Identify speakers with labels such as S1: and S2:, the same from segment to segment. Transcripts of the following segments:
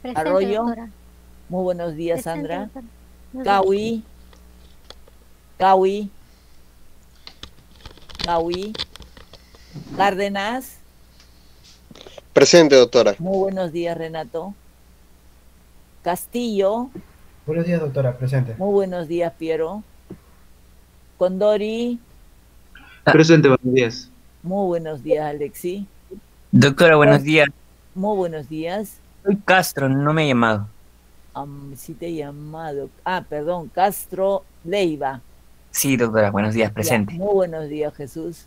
S1: Presente,
S2: Arroyo,
S1: doctora.
S2: muy buenos días,
S1: Presente,
S2: Sandra.
S1: doctora. Buenos días.
S2: Cawi, Cawi, Cawi, Cárdenas,
S3: Presente, doctora.
S2: muy buenos días, Renato. Castillo,
S4: Buenos días, doctora. Presente.
S2: muy buenos días, Piero. Condori,
S5: Presente, buenos días.
S2: muy buenos días, Alexi.
S6: Doctora, buenos días.
S2: Muy buenos días.
S6: Soy Castro, no me he llamado.
S2: Sí te he llamado. Perdón, Castro Leiva.
S6: Sí, doctora, buenos días,
S2: Ya,
S6: presente.
S2: muy buenos días, Jesús.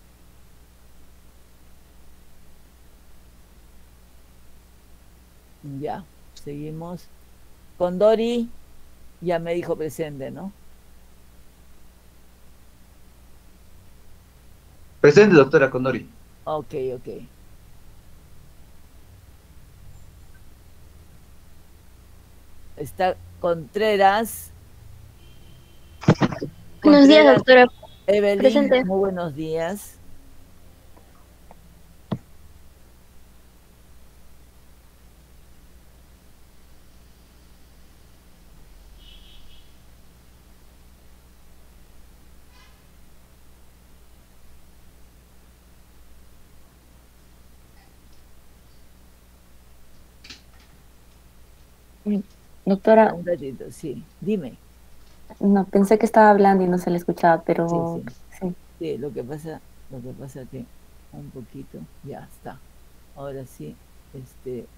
S2: Ya, seguimos. Condori, ya me dijo presente, ¿no?
S5: Presente, doctora Condori.
S2: Ok, ok. Está Contreras.
S1: Buenos días,
S2: Contreras,
S1: doctora.
S2: Evelyn,
S1: Presente.
S2: muy buenos días.
S7: Doctora,
S2: Un ratito, sí. Dime.
S7: no, pensé que estaba hablando y no se le escuchaba,
S2: Sí,
S7: pero
S2: sí.
S7: sí.
S2: Sí, lo que pasa que un poquito, ya está. Ahora sí,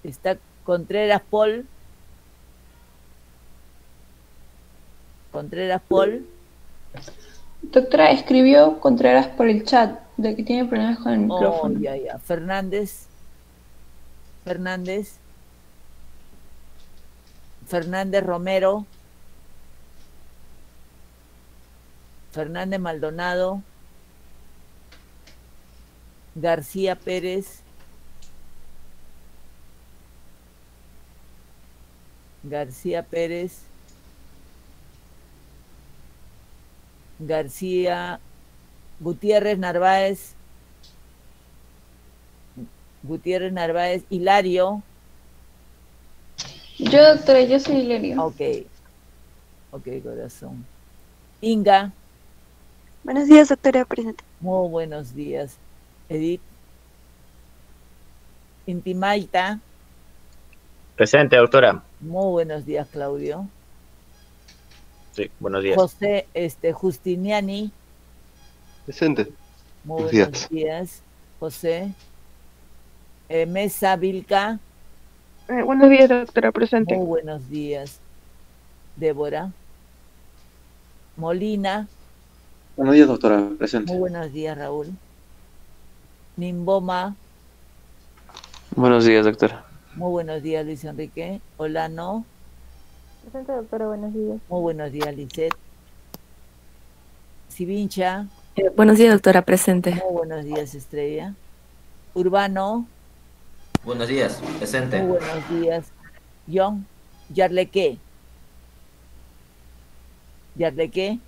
S2: está Contreras Paul. Contreras Paul.
S8: Doctora, escribió Contreras por el chat de que tiene problemas con el
S2: Oh,
S8: micrófono.
S2: ya. Fernández. Fernández Romero. Fernández Maldonado. García Pérez. García Pérez. García Gutiérrez Narváez. Gutiérrez Narváez. Hilario.
S8: Yo, doctora, yo soy Hilario.
S2: Ok, corazón. Inga.
S9: Buenos días, doctora. Presente.
S2: Muy buenos días. Edith. Intimaita.
S10: Presente, doctora.
S2: Muy buenos días, Claudio.
S10: Sí, buenos días.
S2: José Justiniani.
S3: Presente.
S2: Muy
S3: Buenos
S2: buenos
S3: días.
S2: días, José. Mesa Vilca.
S9: Buenos días, doctora. Presente.
S2: Muy buenos días. Débora. Molina.
S5: Buenos días, doctora. Presente.
S2: Muy buenos días, Raúl. Nimboma.
S5: Buenos días, doctora.
S2: Muy buenos días, Luis Enrique. Olano.
S9: Presente, doctora. Buenos días.
S2: Muy buenos días, Lisette. Sivincha.
S7: Buenos días, doctora. Presente.
S2: Muy buenos días, Estrella. Urbano.
S11: Buenos días, presente.
S2: Muy buenos días. John. Yarlequé. Yarlequé.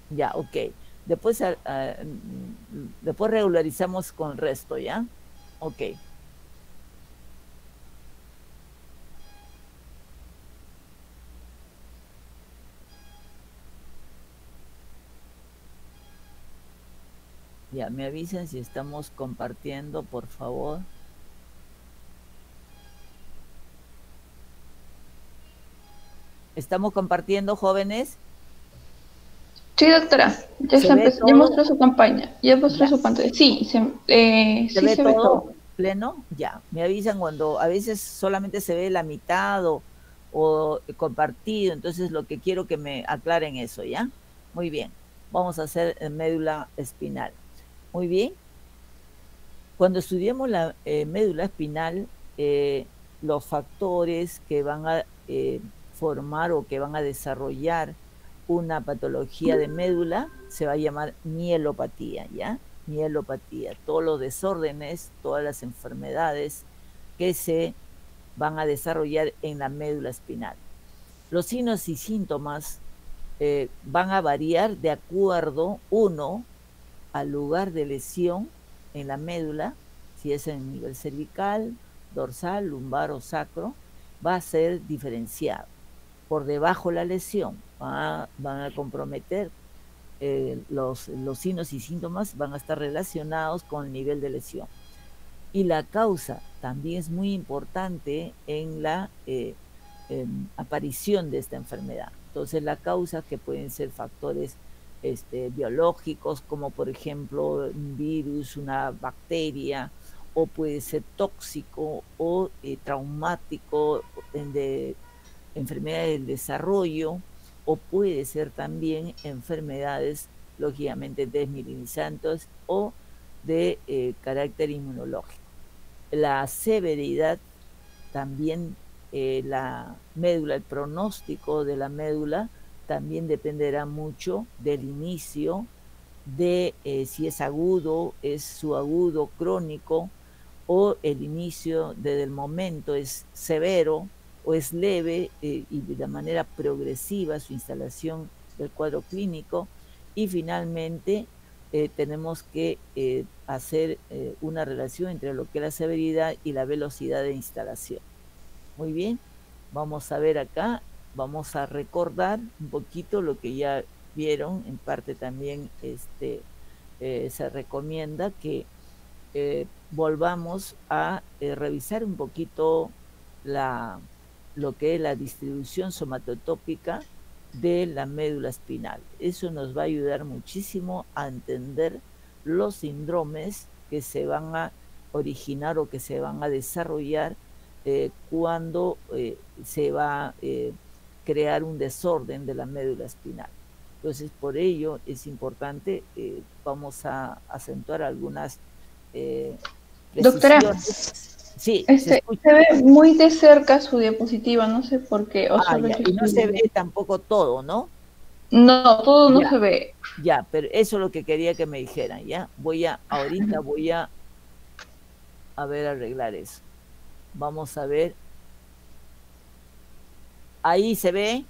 S2: Ya, ok. Después regularizamos con el resto, ¿ya? Ok. Ya, me avisen si estamos compartiendo, por favor. ¿Estamos compartiendo, jóvenes?
S8: Sí, doctora. Ya,
S2: ¿Se ve
S8: ya
S2: todo?
S8: mostró su campaña. Ya mostró su pantalla. Sí,
S2: ¿Se
S8: sí
S2: ve
S8: se ve
S2: todo
S8: todo.
S2: pleno? Ya, me avisan cuando a veces solamente se ve la mitad o compartido, entonces lo que quiero que me aclaren eso, ¿ya? Muy bien, vamos a hacer médula espinal. Muy bien. Cuando estudiemos la médula espinal, los factores que van a formar o que van a desarrollar una patología de médula se va a llamar mielopatía, ¿ya? Mielopatía, todos los desórdenes, todas las enfermedades que se van a desarrollar en la médula espinal. Los signos y síntomas van a variar de acuerdo, uno, al lugar de lesión en la médula, si es en nivel cervical, dorsal, lumbar o sacro, va a ser diferenciado. Por debajo la lesión van a comprometer los signos y síntomas van a estar relacionados con el nivel de lesión. Y la causa también es muy importante en la aparición de esta enfermedad. Entonces la causa, que pueden ser factores biológicos, como por ejemplo un virus, una bacteria, o puede ser tóxico o traumático, de enfermedades del desarrollo, o puede ser también enfermedades lógicamente desmielinizantes o de carácter inmunológico. La severidad también, la médula, el pronóstico de la médula también dependerá mucho del inicio, de si es agudo, es subagudo, crónico, o el inicio desde el momento es severo o es leve, y de manera progresiva su instalación del cuadro clínico. Y finalmente tenemos que hacer una relación entre lo que es la severidad y la velocidad de instalación. Muy bien, vamos a ver acá, vamos a recordar un poquito lo que ya vieron. En parte también se recomienda que volvamos a revisar un poquito lo que es la distribución somatotópica de la médula espinal. Eso nos va a ayudar muchísimo a entender los síndromes que se van a originar o que se van a desarrollar cuando se va a crear un desorden de la médula espinal. Entonces, por ello es importante, vamos a acentuar algunas
S8: Doctora,
S2: sí,
S8: se ve muy de cerca su diapositiva, no sé por qué.
S2: Y no se ve tampoco todo, ¿no?
S8: No, todo no se ve.
S2: Ya, pero eso es lo que quería que me dijeran, ¿ya? Ahorita voy a ver, arreglar eso. Vamos a ver. ¿Ahí se ve?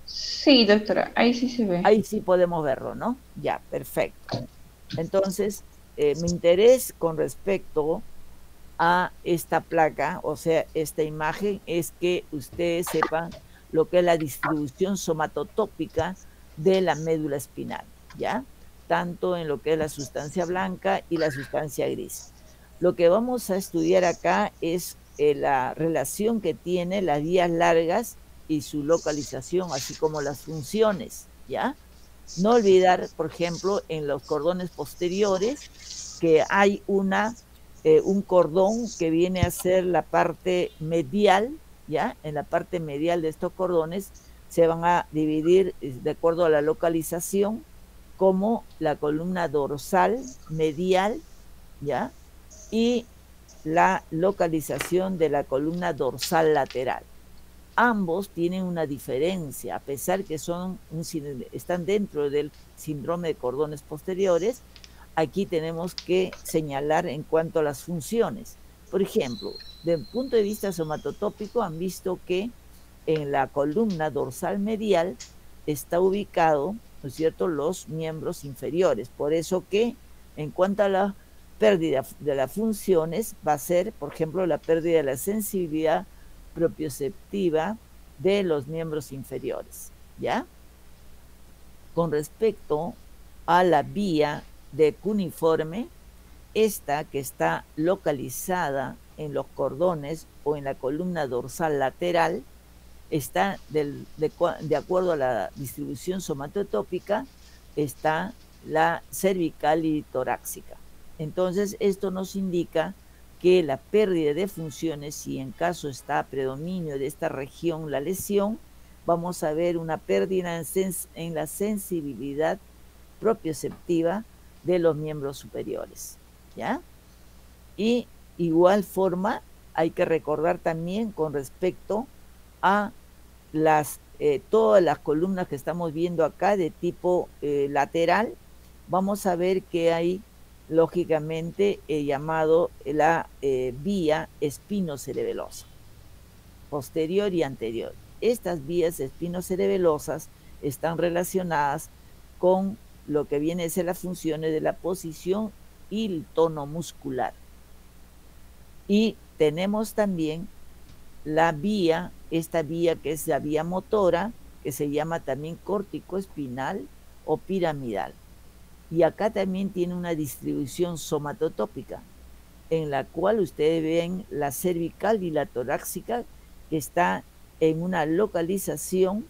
S8: Sí, doctora, ahí sí se ve.
S2: Ahí sí podemos verlo, ¿no? Ya, perfecto. Entonces, mi interés con respecto a esta placa, o sea, esta imagen, es que ustedes sepan lo que es la distribución somatotópica de la médula espinal, ¿ya? Tanto en lo que es la sustancia blanca y la sustancia gris. Lo que vamos a estudiar acá es la relación que tiene las vías largas y su localización, así como las funciones, ¿ya? No olvidar, por ejemplo, en los cordones posteriores, que hay un cordón que viene a ser la parte medial, ¿ya? En la parte medial de estos cordones se van a dividir de acuerdo a la localización como la columna dorsal, medial, ¿ya? Y la localización de la columna dorsal lateral. Ambos tienen una diferencia, a pesar que están dentro del síndrome de cordones posteriores. Aquí tenemos que señalar en cuanto a las funciones. Por ejemplo, desde el punto de vista somatotópico, han visto que en la columna dorsal medial está ubicado, ¿no es cierto?, los miembros inferiores. Por eso que en cuanto a la pérdida de las funciones, va a ser, por ejemplo, la pérdida de la sensibilidad propioceptiva de los miembros inferiores, ¿ya? Con respecto a la vía de cuneiforme, esta que está localizada en los cordones o en la columna dorsal lateral, está de acuerdo a la distribución somatotópica, está la cervical y torácica. Entonces, esto nos indica que la pérdida de funciones, si en caso está a predominio de esta región la lesión, vamos a ver una pérdida en la sensibilidad propioceptiva de los miembros superiores, ¿ya? Y igual forma hay que recordar también con respecto a todas las columnas que estamos viendo acá de tipo lateral, vamos a ver que hay lógicamente llamado la vía espinocerebelosa, posterior y anterior. Estas vías espinocerebelosas están relacionadas con lo que viene a ser las funciones de la posición y el tono muscular. Y tenemos también la vía, esta vía que es la vía motora, que se llama también córtico-espinal o piramidal. Y acá también tiene una distribución somatotópica, en la cual ustedes ven la cervical y la torácica, que está en una localización,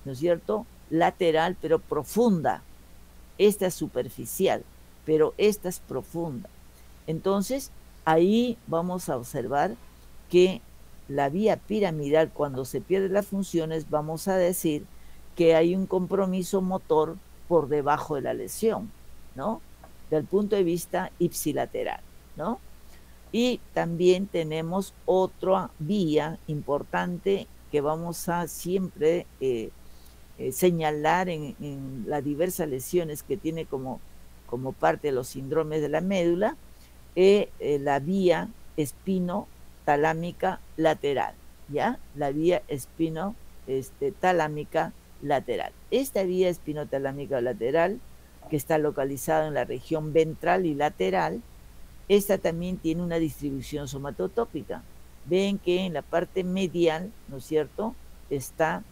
S2: ¿no es cierto?, lateral, pero profunda. Esta es superficial, pero esta es profunda. Entonces, ahí vamos a observar que la vía piramidal, cuando se pierden las funciones, vamos a decir que hay un compromiso motor por debajo de la lesión, ¿no? Del punto de vista ipsilateral, ¿no? Y también tenemos otra vía importante que vamos a siempre señalar en las diversas lesiones que tiene como parte de los síndromes de la médula, la vía espinotalámica lateral, ¿ya? La vía talámica lateral. Esta vía espinotalámica lateral, que está localizada en la región ventral y lateral, esta también tiene una distribución somatotópica. Ven que en la parte medial, ¿no es cierto?, está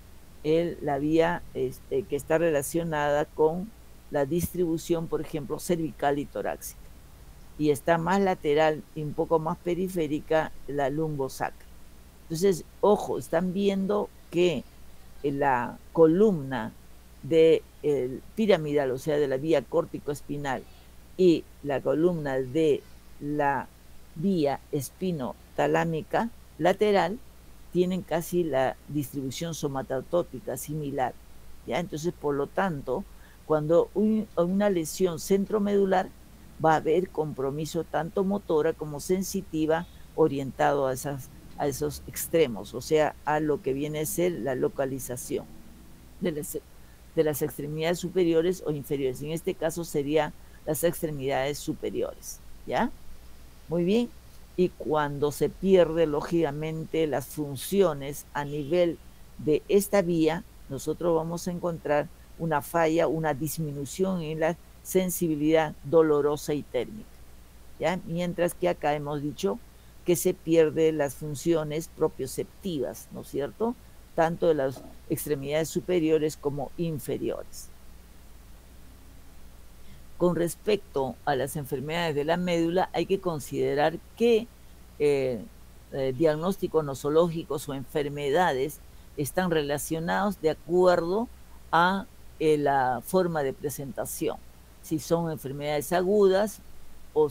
S2: la vía que está relacionada con la distribución, por ejemplo, cervical y torácica. Y está más lateral y un poco más periférica la lumbosacra. Entonces, ojo, están viendo que la columna de piramidal, o sea, de la vía córtico-espinal, y la columna de la vía espinotalámica lateral tienen casi la distribución somatotópica similar, ¿ya? Entonces, por lo tanto, cuando una lesión centromedular, va a haber compromiso tanto motora como sensitiva orientado a esos extremos, o sea, a lo que viene a ser la localización de las extremidades superiores o inferiores. En este caso serían las extremidades superiores, ¿ya? Muy bien. Y cuando se pierde, lógicamente, las funciones a nivel de esta vía, nosotros vamos a encontrar una falla, una disminución en la sensibilidad dolorosa y térmica, ¿ya? Mientras que acá hemos dicho que se pierden las funciones propioceptivas, ¿no es cierto?, tanto de las extremidades superiores como inferiores. Con respecto a las enfermedades de la médula, hay que considerar que diagnósticos nosológicos o enfermedades están relacionados de acuerdo a la forma de presentación. Si son enfermedades agudas o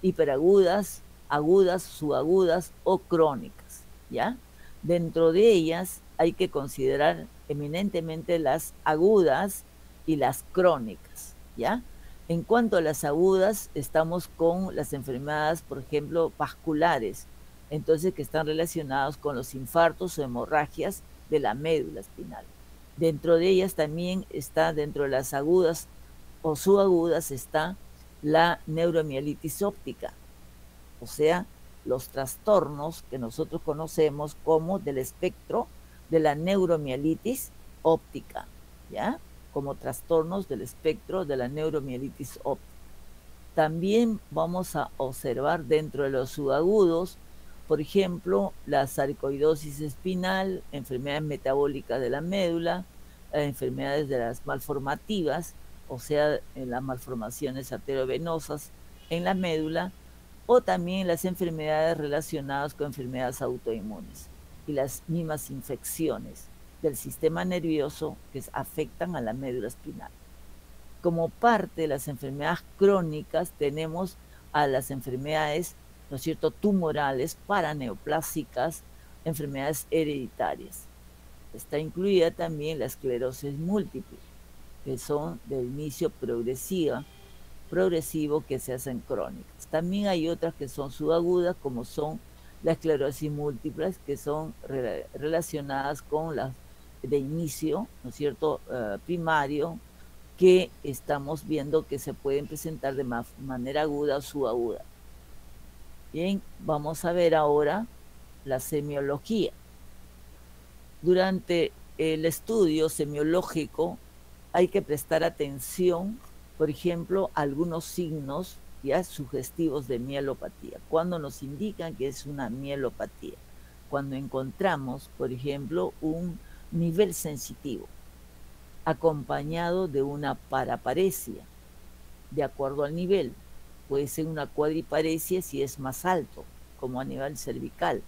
S2: hiperagudas, agudas, subagudas o crónicas, ¿ya? Dentro de ellas hay que considerar eminentemente las agudas y las crónicas, ¿ya? En cuanto a las agudas, estamos con las enfermedades, por ejemplo, vasculares, entonces que están relacionadas con los infartos o hemorragias de la médula espinal. Dentro de ellas también está, dentro de las agudas o subagudas, está la neuromielitis óptica, o sea, los trastornos que nosotros conocemos como del espectro de la neuromielitis óptica, ¿ya? Como trastornos del espectro de la neuromielitis óptica. También vamos a observar dentro de los subagudos, por ejemplo, la sarcoidosis espinal, enfermedades metabólicas de la médula, enfermedades de las malformativas, o sea, en las malformaciones arteriovenosas en la médula, o también las enfermedades relacionadas con enfermedades autoinmunes y las mismas infecciones del sistema nervioso que afectan a la médula espinal. Como parte de las enfermedades crónicas tenemos a las enfermedades, ¿no es cierto?, tumorales, paraneoplásicas, enfermedades hereditarias. Está incluida también la esclerosis múltiple, que son de inicio progresivo que se hacen crónicas. También hay otras que son subagudas, como son la esclerosis múltiple, que son relacionadas con las de inicio, ¿no es cierto?, primario, que estamos viendo que se pueden presentar de manera aguda o subaguda. Bien, vamos a ver ahora la semiología. Durante el estudio semiológico hay que prestar atención, por ejemplo, a algunos signos ya sugestivos de mielopatía. Cuando nos indican que es una mielopatía, cuando encontramos, por ejemplo, un nivel sensitivo acompañado de una paraparesia, de acuerdo al nivel. Puede ser una cuadriparesia si es más alto, como a nivel cervical,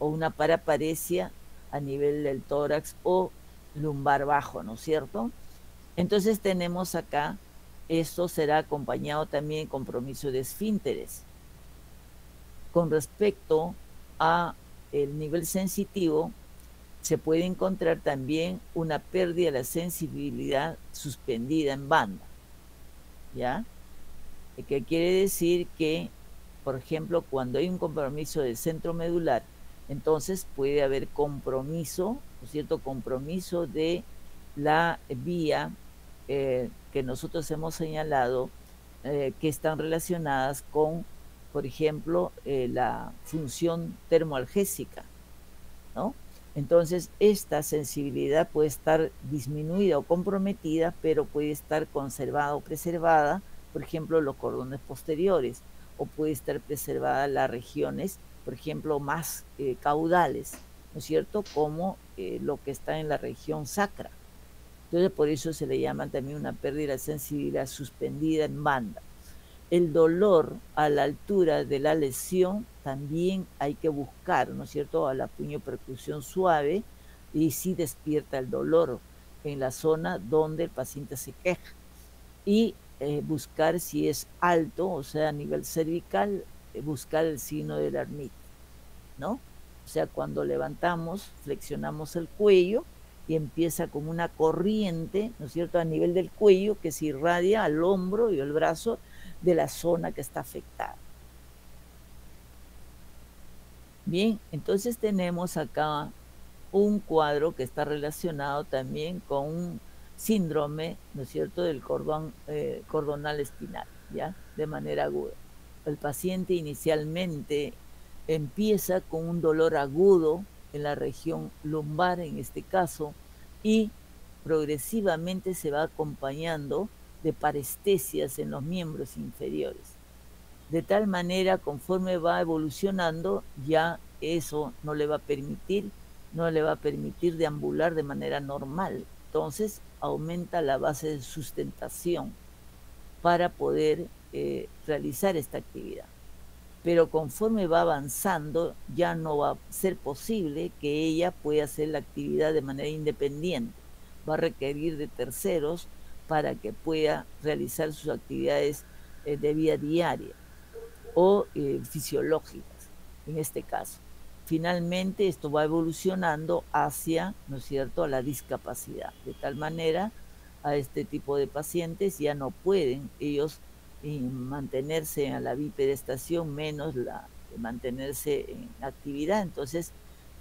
S2: o una paraparesia a nivel del tórax o lumbar bajo, ¿no es cierto? Entonces tenemos acá, esto será acompañado también de compromiso de esfínteres. Con respecto a el nivel sensitivo, se puede encontrar también una pérdida de la sensibilidad suspendida en banda, ¿ya? Que quiere decir que, por ejemplo, cuando hay un compromiso del centro medular, entonces puede haber compromiso, ¿no es cierto?, compromiso de la vía que nosotros hemos señalado, que están relacionadas con, por ejemplo, la función termoalgésica, ¿no? Entonces, esta sensibilidad puede estar disminuida o comprometida, pero puede estar conservada o preservada, por ejemplo, los cordones posteriores, o puede estar preservada las regiones, por ejemplo, más caudales, ¿no es cierto?, como lo que está en la región sacra. Entonces, por eso se le llama también una pérdida de sensibilidad suspendida en banda. El dolor a la altura de la lesión también hay que buscar, ¿no es cierto?, a la puño-percusión suave, y sí despierta el dolor en la zona donde el paciente se queja. Y buscar si es alto, o sea, a nivel cervical, buscar el signo de la ermita, ¿no? O sea, cuando levantamos, flexionamos el cuello y empieza como una corriente, ¿no es cierto?, a nivel del cuello que se irradia al hombro y al brazo de la zona que está afectada. Bien, entonces tenemos acá un cuadro que está relacionado también con un síndrome, ¿no es cierto?, del cordón cordonal espinal, ¿ya?, de manera aguda. El paciente inicialmente empieza con un dolor agudo en la región lumbar, en este caso, y progresivamente se va acompañando de parestesias en los miembros inferiores. De tal manera, conforme va evolucionando, ya eso no le va a permitir deambular de manera normal. Entonces, aumenta la base de sustentación para poder realizar esta actividad. Pero conforme va avanzando, ya no va a ser posible que ella pueda hacer la actividad de manera independiente. Va a requerir de terceros para que pueda realizar sus actividades de vida diaria o fisiológicas, en este caso. Finalmente, esto va evolucionando hacia, ¿no es cierto?, a la discapacidad. De tal manera, a este tipo de pacientes ya no pueden ellos mantenerse a la bipedestación, menos mantenerse en actividad. Entonces,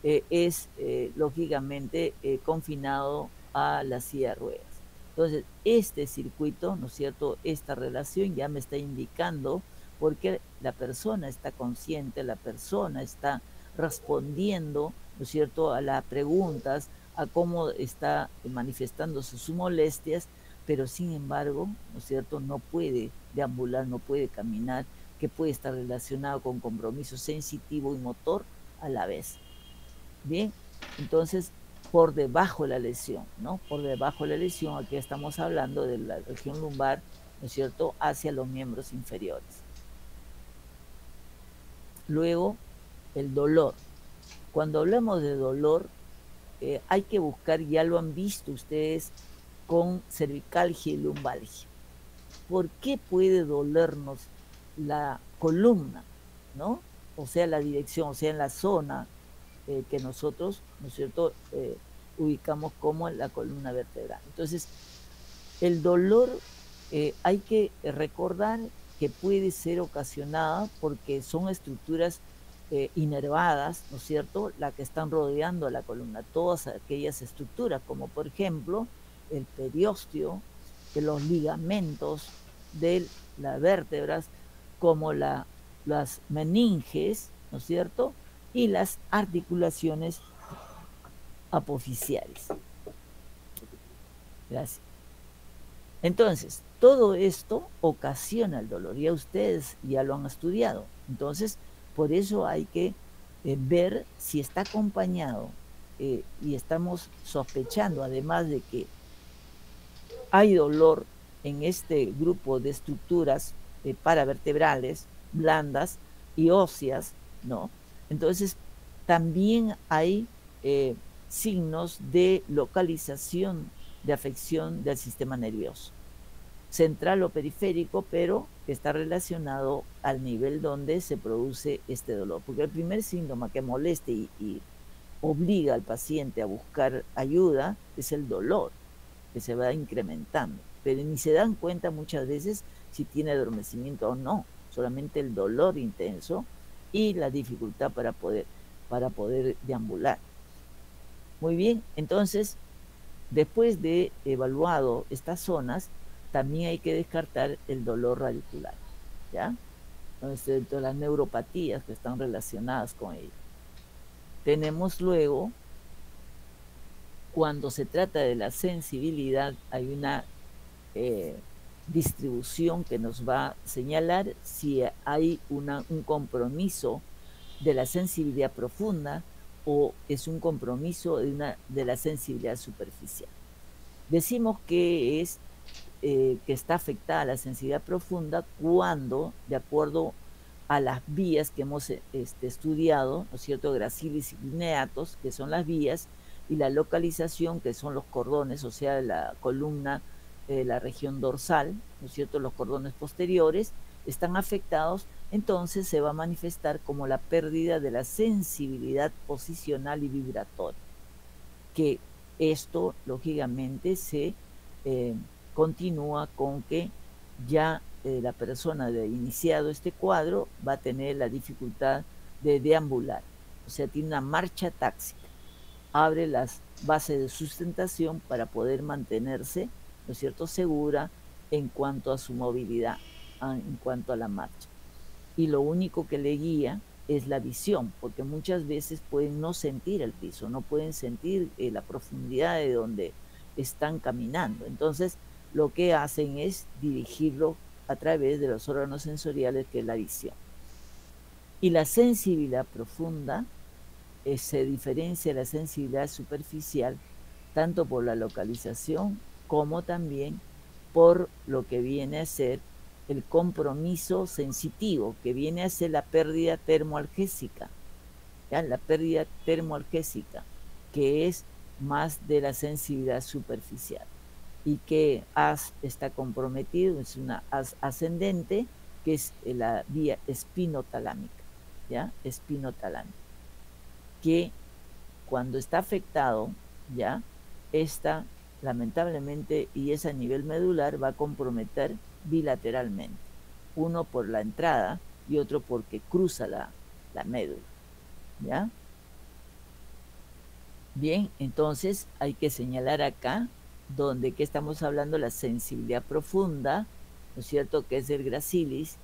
S2: es lógicamente confinado a la silla de ruedas. Entonces, este circuito, ¿no es cierto?, esta relación ya me está indicando porque la persona está consciente, la persona está respondiendo, ¿no es cierto?, a las preguntas, a cómo está manifestándose sus molestias, pero sin embargo, ¿no es cierto?, no puede deambular, no puede caminar, que puede estar relacionado con compromiso sensitivo y motor a la vez. Bien, entonces, por debajo de la lesión, ¿no? Por debajo de la lesión, aquí estamos hablando de la región lumbar, ¿no es cierto?, hacia los miembros inferiores. Luego, el dolor. Cuando hablamos de dolor, hay que buscar, ya lo han visto ustedes, con cervicalgia y lumbalgia. ¿Por qué puede dolernos la columna, ¿no? O sea, la dirección, o sea, en la zona que nosotros, ¿no es cierto?, ubicamos como la columna vertebral. Entonces, el dolor hay que recordar que puede ser ocasionada porque son estructuras inervadas, ¿no es cierto?, las que están rodeando la columna, todas aquellas estructuras, como por ejemplo el periósteo, de los ligamentos de las vértebras, como las meninges, ¿no es cierto?, y las articulaciones apoficiales. Gracias. Entonces, todo esto ocasiona el dolor. Ya ustedes ya lo han estudiado. Entonces, por eso hay que ver si está acompañado y estamos sospechando, además de que hay dolor en este grupo de estructuras paravertebrales, blandas y óseas, ¿no? Entonces, también hay signos de localización de afección del sistema nervioso, central o periférico, pero está relacionado al nivel donde se produce este dolor. Porque el primer síntoma que molesta y obliga al paciente a buscar ayuda es el dolor, que se va incrementando, pero ni se dan cuenta muchas veces si tiene adormecimiento o no, solamente el dolor intenso y la dificultad para poder deambular. Muy bien, entonces, después de evaluado estas zonas, también hay que descartar el dolor radicular, ¿ya? Entonces, todas las neuropatías que están relacionadas con ello. Tenemos luego, cuando se trata de la sensibilidad, hay una distribución que nos va a señalar si hay un compromiso de la sensibilidad profunda o es un compromiso de la sensibilidad superficial. Decimos que está afectada la sensibilidad profunda cuando, de acuerdo a las vías que hemos estudiado, ¿no es cierto?, gracilis y lineatos, que son las vías, y la localización, que son los cordones, o sea, la columna, la región dorsal, ¿no es cierto?, los cordones posteriores, están afectados, entonces se va a manifestar como la pérdida de la sensibilidad posicional y vibratoria, que esto, lógicamente, se continúa con que ya la persona de iniciado este cuadro va a tener la dificultad de deambular, o sea, tiene una marcha táxica, abre las bases de sustentación para poder mantenerse, ¿no es cierto?, segura en cuanto a su movilidad, en cuanto a la marcha. Y lo único que le guía es la visión, porque muchas veces pueden no sentir el piso, no pueden sentir la profundidad de donde están caminando. Entonces, lo que hacen es dirigirlo a través de los órganos sensoriales, que es la visión. Y la sensibilidad profunda se diferencia de la sensibilidad superficial tanto por la localización como también por lo que viene a ser el compromiso sensitivo, que viene a ser la pérdida termoalgésica, ¿ya? La pérdida termoalgésica, que es más de la sensibilidad superficial, y que as está comprometido, es una as ascendente, que es la vía espinotalámica, ¿ya? Espinotalámica, que cuando está afectado, ¿ya? Esta, lamentablemente, y es a nivel medular, va a comprometer bilateralmente, uno por la entrada y otro porque cruza la médula, ¿ya? Bien, entonces hay que señalar acá donde que estamos hablando la sensibilidad profunda, ¿no es cierto?, que es el gracilis,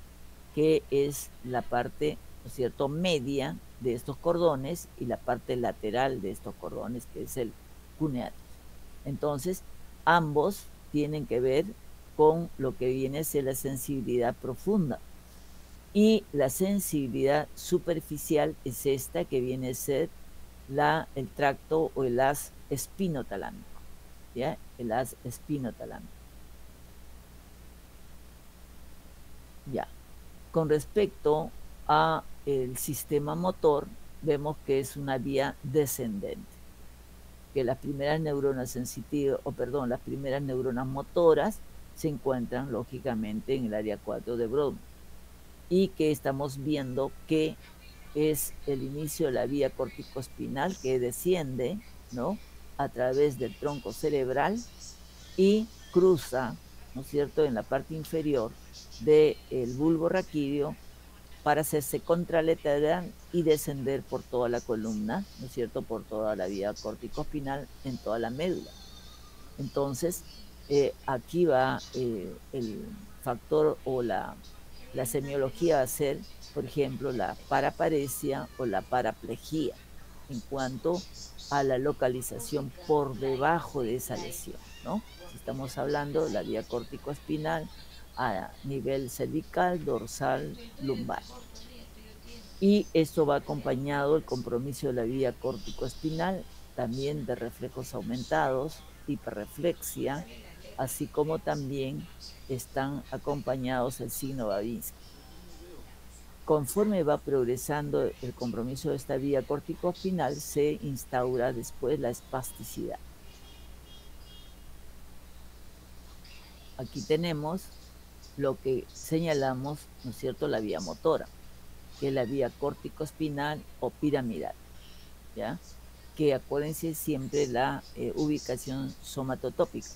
S2: que es la parte, ¿no es cierto?, media de estos cordones, y la parte lateral de estos cordones, que es el cuneatus. Entonces, ambos tienen que ver con lo que viene a ser la sensibilidad profunda. Y la sensibilidad superficial es esta, que viene a ser el tracto o el haz espinotalámico, ¿ya? El haz espinotalámico. Ya. Con respecto a el sistema motor, vemos que es una vía descendente, que las primeras neuronas sensitivas, las primeras neuronas motoras se encuentran lógicamente en el área 4 de Brodmann, y que estamos viendo que es el inicio de la vía corticoespinal, que desciende, ¿no?, a través del tronco cerebral y cruza, ¿no es cierto?, en la parte inferior del bulbo raquídeo para hacerse contralateral y descender por toda la columna, ¿no es cierto?, por toda la vía corticoespinal en toda la médula. Entonces, aquí va el factor o la semiología va a ser, por ejemplo, la paraparesia o la paraplegia, en cuanto a la localización por debajo de esa lesión, ¿no? Si estamos hablando de la vía córtico-espinal a nivel cervical, dorsal, lumbar. Y esto va acompañado el compromiso de la vía córtico-espinal, también de reflejos aumentados, hiperreflexia, así como también están acompañados el signo Babinski. Conforme va progresando el compromiso de esta vía córtico-espinal, se instaura después la espasticidad. Aquí tenemos lo que señalamos, ¿no es cierto?, la vía motora, que es la vía córtico-espinal o piramidal, ¿ya? Que acuérdense siempre la ubicación somatotópica,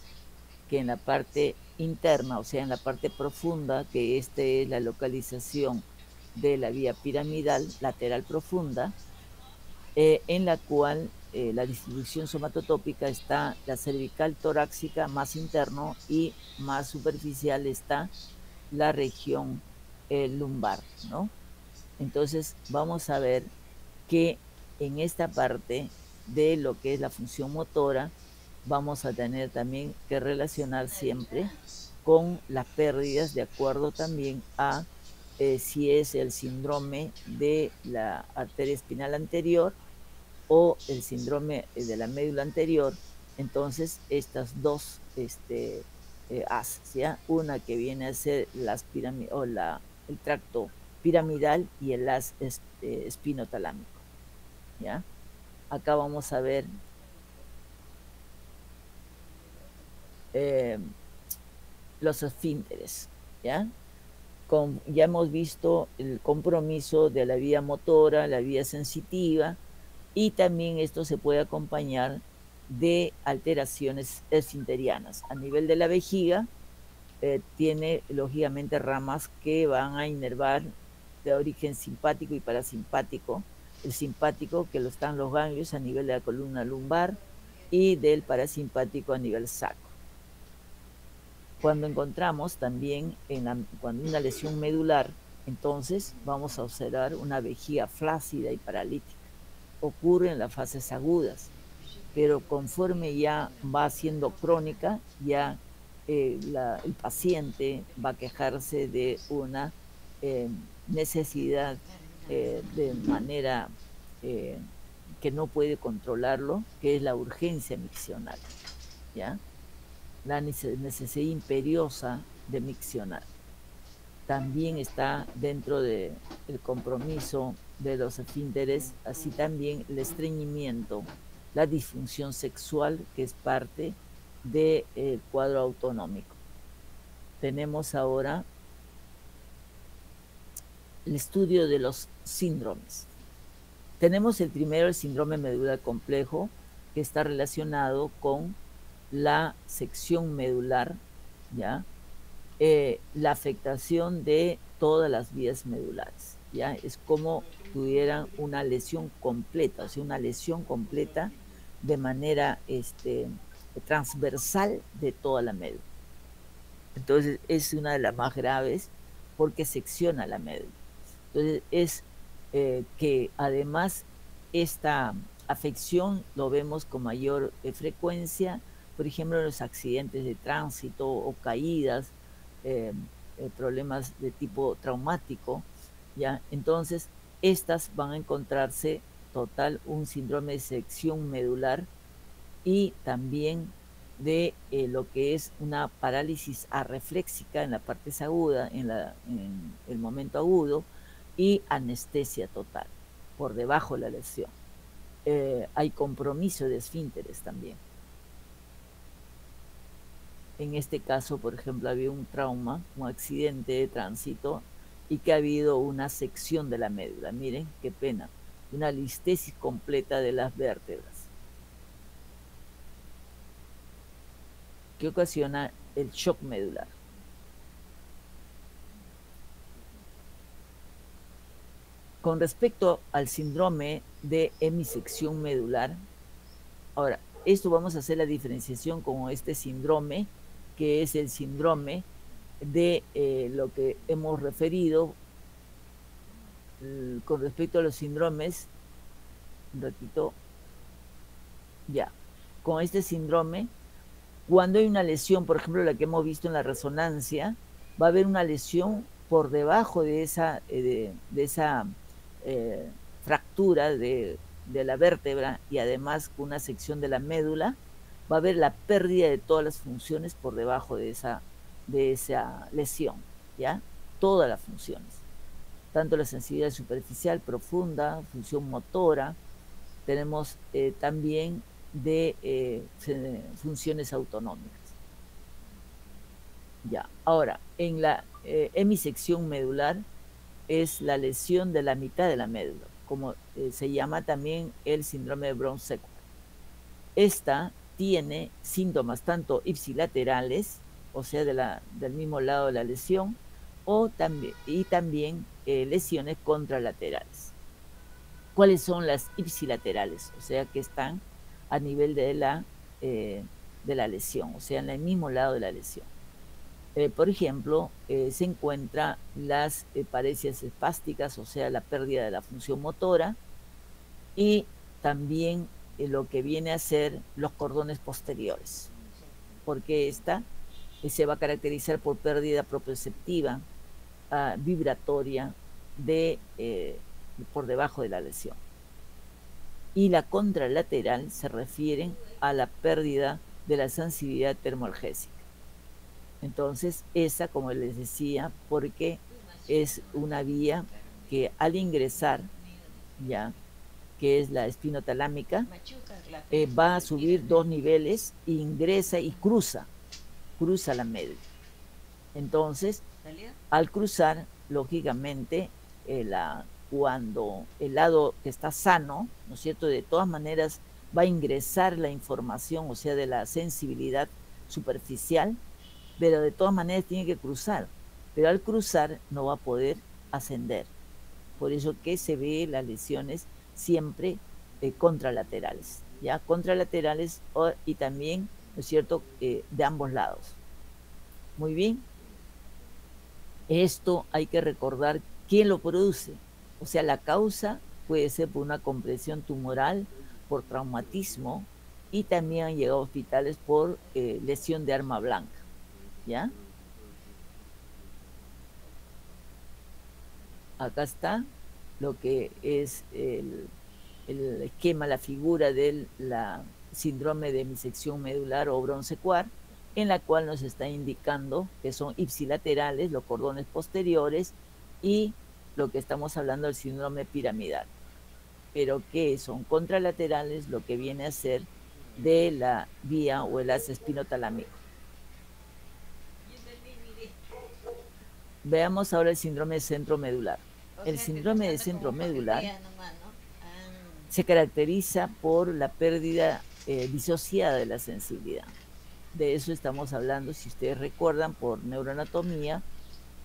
S2: que en la parte interna, o sea, en la parte profunda, que esta es la localización de la vía piramidal lateral profunda, en la cual la distribución somatotópica está la cervical torácica más interno y más superficial está la región lumbar, ¿no? Entonces vamos a ver que en esta parte de lo que es la función motora vamos a tener también que relacionar siempre con las pérdidas de acuerdo también a si es el síndrome de la arteria espinal anterior o el síndrome de la médula anterior. Entonces estas dos haces, ¿ya? Una que viene a ser el tracto piramidal y el haz espinotalámico, ¿ya? Acá vamos a ver los esfínteres, ¿ya? Ya hemos visto el compromiso de la vía motora, la vía sensitiva, y también esto se puede acompañar de alteraciones esfinterianas. A nivel de la vejiga, tiene lógicamente ramas que van a inervar de origen simpático y parasimpático. El simpático, que lo están los ganglios a nivel de la columna lumbar, y del parasimpático a nivel saco. Cuando encontramos también cuando una lesión medular, entonces vamos a observar una vejiga flácida y paralítica. Ocurre en las fases agudas, pero conforme ya va siendo crónica, ya el paciente va a quejarse de una necesidad de manera que no puede controlarlo, que es la urgencia miccional, ¿ya? La necesidad imperiosa de miccionar. También está dentro del compromiso de los esfínteres, así también el estreñimiento, la disfunción sexual, que es parte del cuadro autonómico. Tenemos ahora el estudio de los síndromes. Tenemos el primero, el síndrome medular complejo, que está relacionado con la sección medular, ¿ya? La afectación de todas las vías medulares, ¿ya? Es como tuvieran una lesión completa, o sea, una lesión completa de manera transversal de toda la médula. Entonces es una de las más graves porque secciona la médula. Entonces es que además esta afección lo vemos con mayor frecuencia, por ejemplo, en los accidentes de tránsito o caídas, problemas de tipo traumático, ¿ya? Entonces, estas van a encontrarse total un síndrome de sección medular y también de lo que es una parálisis arrefléxica en la parte aguda, en el momento agudo, y anestesia total por debajo de la lesión. Hay compromiso de esfínteres también. En este caso, por ejemplo, había un trauma, un accidente de tránsito y que ha habido una sección de la médula. Miren, qué pena, una listesis completa de las vértebras, que ocasiona el shock medular. Con respecto al síndrome de hemisección medular, ahora, esto vamos a hacer la diferenciación con este síndrome, que es el síndrome de lo que hemos referido con respecto a los síndromes Un ratito. Ya. Con este síndrome, cuando hay una lesión, por ejemplo, la que hemos visto en la resonancia, va a haber una lesión por debajo de esa fractura de la vértebra y además una sección de la médula, va a haber la pérdida de todas las funciones por debajo de esa lesión, ¿ya? Todas las funciones, tanto la sensibilidad superficial, profunda, función motora, tenemos también de funciones autonómicas. Ya, ahora, en la hemisección medular es la lesión de la mitad de la médula, como se llama también el síndrome de Brown-Sequard. Esta tiene síntomas tanto ipsilaterales, o sea, del mismo lado de la lesión, y también lesiones contralaterales. ¿Cuáles son las ipsilaterales? O sea, que están a nivel de la lesión, o sea, en el mismo lado de la lesión. Por ejemplo, se encuentran las paresias espásticas, o sea, la pérdida de la función motora, y también lo que viene a ser los cordones posteriores, porque esta se va a caracterizar por pérdida proprioceptiva, vibratoria, por debajo de la lesión. Y la contralateral se refieren a la pérdida de la sensibilidad termoalgésica. Entonces, esa, como les decía, porque es una vía que al ingresar, ya, que es la espinotalámica, va a subir 2 niveles, ingresa y cruza la médula. Entonces, al cruzar, lógicamente, cuando el lado que está sano, ¿no es cierto?, de todas maneras va a ingresar la información, o sea, de la sensibilidad superficial, pero de todas maneras tiene que cruzar, pero al cruzar no va a poder ascender. Por eso que se ve las lesiones siempre contralaterales, ¿ya? Contralaterales y también, ¿no es cierto?, de ambos lados. Muy bien. Esto hay que recordar quién lo produce. O sea, la causa puede ser por una compresión tumoral, por traumatismo, y también han llegado a hospitales por lesión de arma blanca, ¿ya? Acá está lo que es el esquema, la figura del síndrome de hemisección medular o Brown-Sequard, en la cual nos está indicando que son ipsilaterales, los cordones posteriores, y lo que estamos hablando del síndrome piramidal, pero que son contralaterales, lo que viene a ser de la vía o el haz espinotalámico. Veamos ahora el síndrome de centro medular. El síndrome de centro medular se caracteriza por la pérdida disociada de la sensibilidad. De eso estamos hablando, si ustedes recuerdan, por neuroanatomía,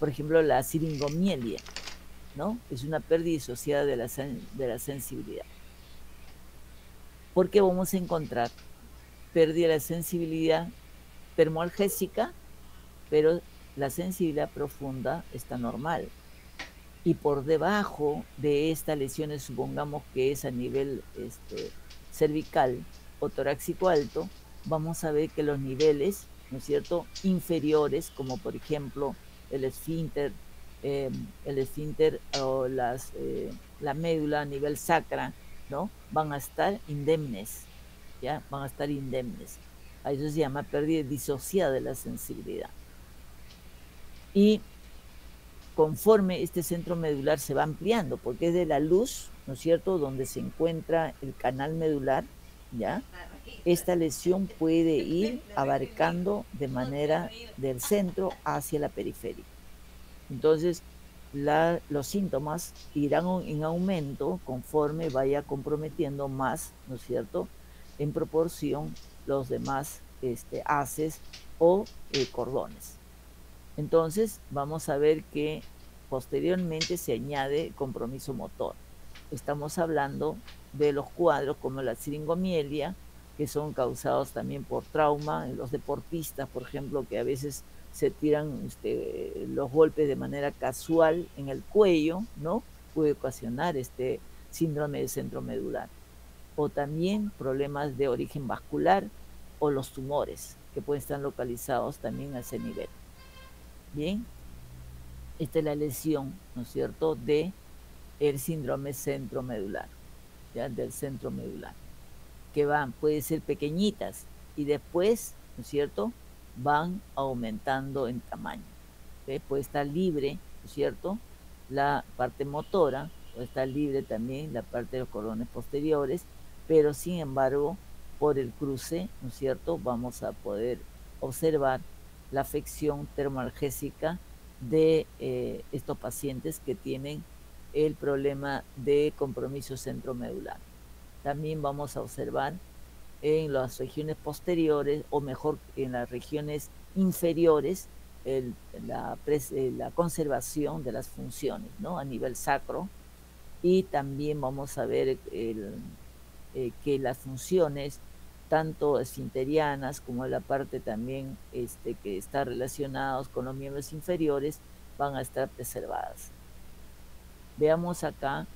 S2: por ejemplo, la siringomielia, ¿no? Es una pérdida disociada de la sensibilidad. Porque vamos a encontrar pérdida de la sensibilidad termoalgésica, pero la sensibilidad profunda está normal. Y por debajo de estas lesiones, supongamos que es a nivel cervical o torácico alto, vamos a ver que los niveles, ¿no es cierto?, inferiores, como por ejemplo el esfínter o la médula a nivel sacra, ¿no?, van a estar indemnes, ¿ya? Van a estar indemnes. A eso se llama pérdida disociada de la sensibilidad. Y conforme este centro medular se va ampliando, porque es de la luz, ¿no es cierto?, donde se encuentra el canal medular, ¿ya? Esta lesión puede ir abarcando de manera del centro hacia la periferia. Entonces, los síntomas irán en aumento conforme vaya comprometiendo más, ¿no es cierto?, en proporción los demás haces o cordones. Entonces, vamos a ver que posteriormente se añade compromiso motor. Estamos hablando de los cuadros como la siringomielia, que son causados también por trauma, en los deportistas, por ejemplo, que a veces se tiran los golpes de manera casual en el cuello, ¿no? Puede ocasionar este síndrome de centro medular. o también problemas de origen vascular o los tumores que pueden estar localizados también a ese nivel. Bien, esta es la lesión, ¿no es cierto?, de el síndrome centromedular, ¿ya? Del centro medular, que pueden ser pequeñitas y después, ¿no es cierto?, van aumentando en tamaño. ¿Ve? Puede estar libre, ¿no es cierto?, la parte motora, puede estar libre también la parte de los cordones posteriores, pero sin embargo, por el cruce, ¿no es cierto?, vamos a poder observar la afección termoalgésica de estos pacientes que tienen el problema de compromiso centromedular. También vamos a observar en las regiones posteriores, o mejor en las regiones inferiores, la conservación de las funciones, ¿no?, a nivel sacro, y también vamos a ver que las funciones tanto esfinterianas como la parte también que está relacionados con los miembros inferiores van a estar preservadas. Veamos acá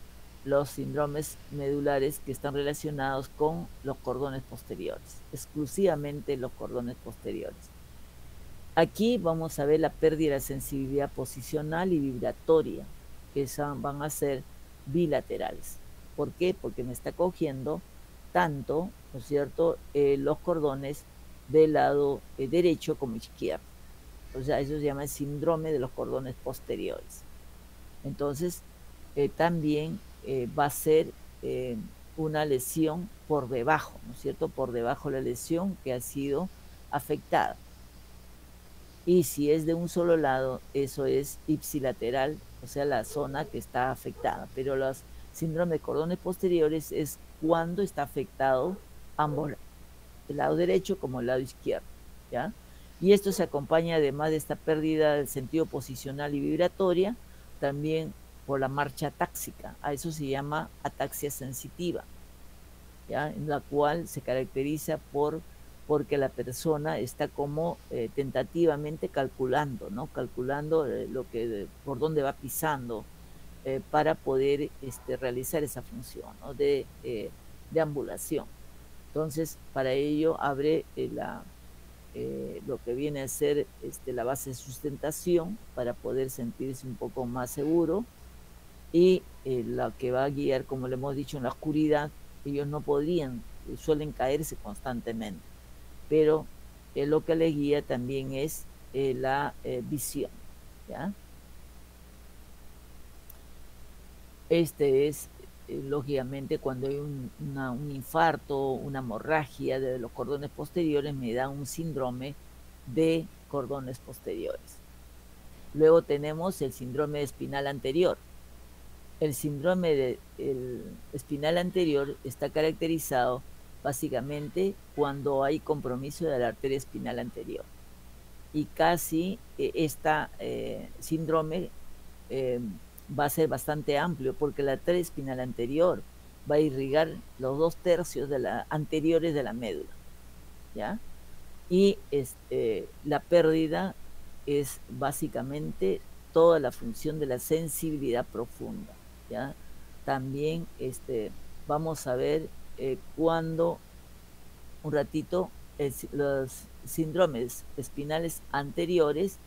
S2: los síndromes medulares que están relacionados con los cordones posteriores, exclusivamente los cordones posteriores. Aquí vamos a ver la pérdida de sensibilidad posicional y vibratoria, que van a ser bilaterales. ¿Por qué? Porque me está cogiendo tanto, ¿no es cierto?, los cordones del lado derecho como izquierdo. O sea, eso se llama el síndrome de los cordones posteriores. Entonces, también va a ser una lesión por debajo, ¿no es cierto?, por debajo de la lesión que ha sido afectada. Y si es de un solo lado, eso es ipsilateral, o sea, la zona que está afectada. Pero los síndromes de cordones posteriores es cuando está afectado ambos, el lado derecho como el lado izquierdo, ¿ya? Y esto se acompaña, además de esta pérdida del sentido posicional y vibratoria, también por la marcha atáxica. A eso se llama ataxia sensitiva, ¿ya?, en la cual se caracteriza porque la persona está como tentativamente calculando, ¿no?, calculando por dónde va pisando para poder realizar esa función, ¿no?, de ambulación. Entonces, para ello abre lo que viene a ser la base de sustentación para poder sentirse un poco más seguro, y la que va a guiar, como le hemos dicho, en la oscuridad. Ellos no podrían, suelen caerse constantemente, pero lo que les guía también es la visión, ¿ya? Es, lógicamente, cuando hay un infarto, una hemorragia de los cordones posteriores, me da un síndrome de cordones posteriores. Luego tenemos el síndrome de espinal anterior. El síndrome espinal anterior está caracterizado básicamente cuando hay compromiso de la arteria espinal anterior. Y casi síndrome va a ser bastante amplio, porque la arteria espinal anterior va a irrigar los 2/3 anteriores de la médula, ¿ya? Y la pérdida es básicamente toda la función de la sensibilidad profunda, ¿ya? También vamos a ver cuando, un ratito, los síndromes espinales anteriores,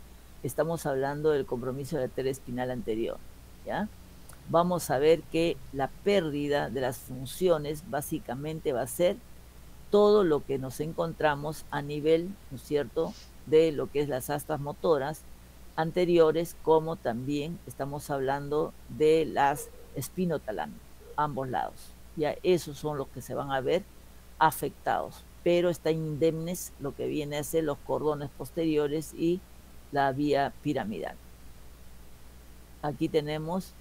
S2: estamos hablando del compromiso de la arteria espinal anterior, ¿ya? Vamos a ver que la pérdida de las funciones básicamente va a ser todo lo que nos encontramos a nivel, ¿no es cierto?, de lo que es las astas motoras anteriores, como también estamos hablando de las espinotalámicas, ambos lados. Ya esos son los que se van a ver afectados, pero está indemnes lo que viene a ser los cordones posteriores y la vía piramidal. Aquí tenemos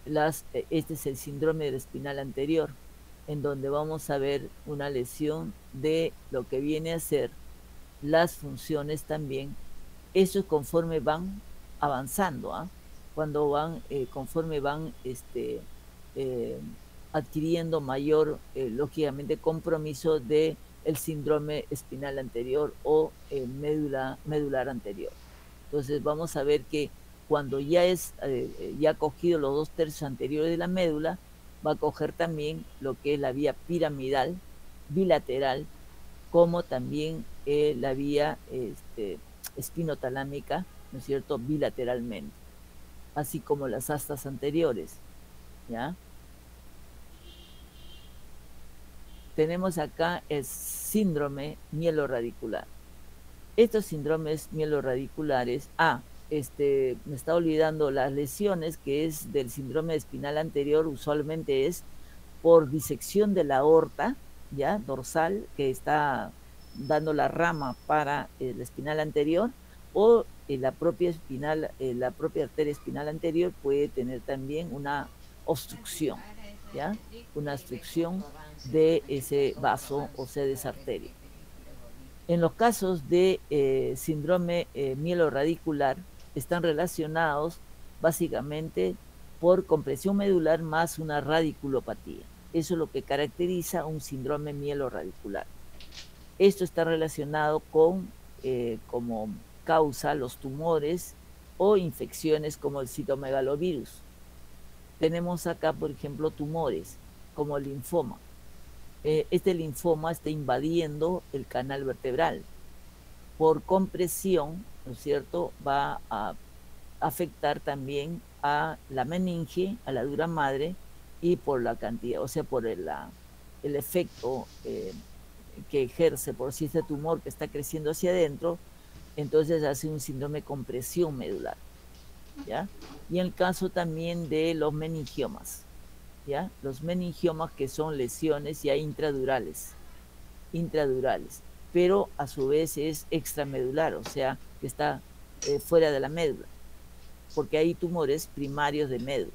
S2: este es el síndrome del espinal anterior, en donde vamos a ver una lesión de lo que viene a ser las funciones también. Eso es conforme van avanzando, ¿ah? Cuando conforme van adquiriendo mayor, lógicamente, compromiso de el síndrome espinal anterior o medular anterior. Entonces vamos a ver que cuando ya ha cogido los 2/3 anteriores de la médula, va a coger también lo que es la vía piramidal, bilateral, como también la vía espinotalámica, ¿no es cierto?, bilateralmente, así como las astas anteriores, ¿ya? Tenemos acá el síndrome mielorradicular. Estos síndromes mielorradiculares, me está olvidando las lesiones, que es del síndrome espinal anterior, usualmente es por disección de la aorta, ya dorsal, que está dando la rama para la espinal anterior, o la propia arteria espinal anterior puede tener también una obstrucción, ¿ya? Una obstrucción de ese vaso, o sea, de esa arteria. En los casos de síndrome mielorradicular, están relacionados básicamente por compresión medular más una radiculopatía. Eso es lo que caracteriza un síndrome mielorradicular. Esto está relacionado con, como causa, los tumores o infecciones como el citomegalovirus. Tenemos acá, por ejemplo, tumores como el linfoma. Este linfoma está invadiendo el canal vertebral. Por compresión, ¿no es cierto?, va a afectar también a la meninge, a la dura madre, y por la cantidad, o sea, por el efecto que ejerce por si este tumor que está creciendo hacia adentro, entonces hace un síndrome de compresión medular, ¿ya? Y en el caso también de los meningiomas, ¿ya? Los meningiomas, que son lesiones ya intradurales, pero a su vez es extramedular, o sea, que está fuera de la médula, porque hay tumores primarios de médula.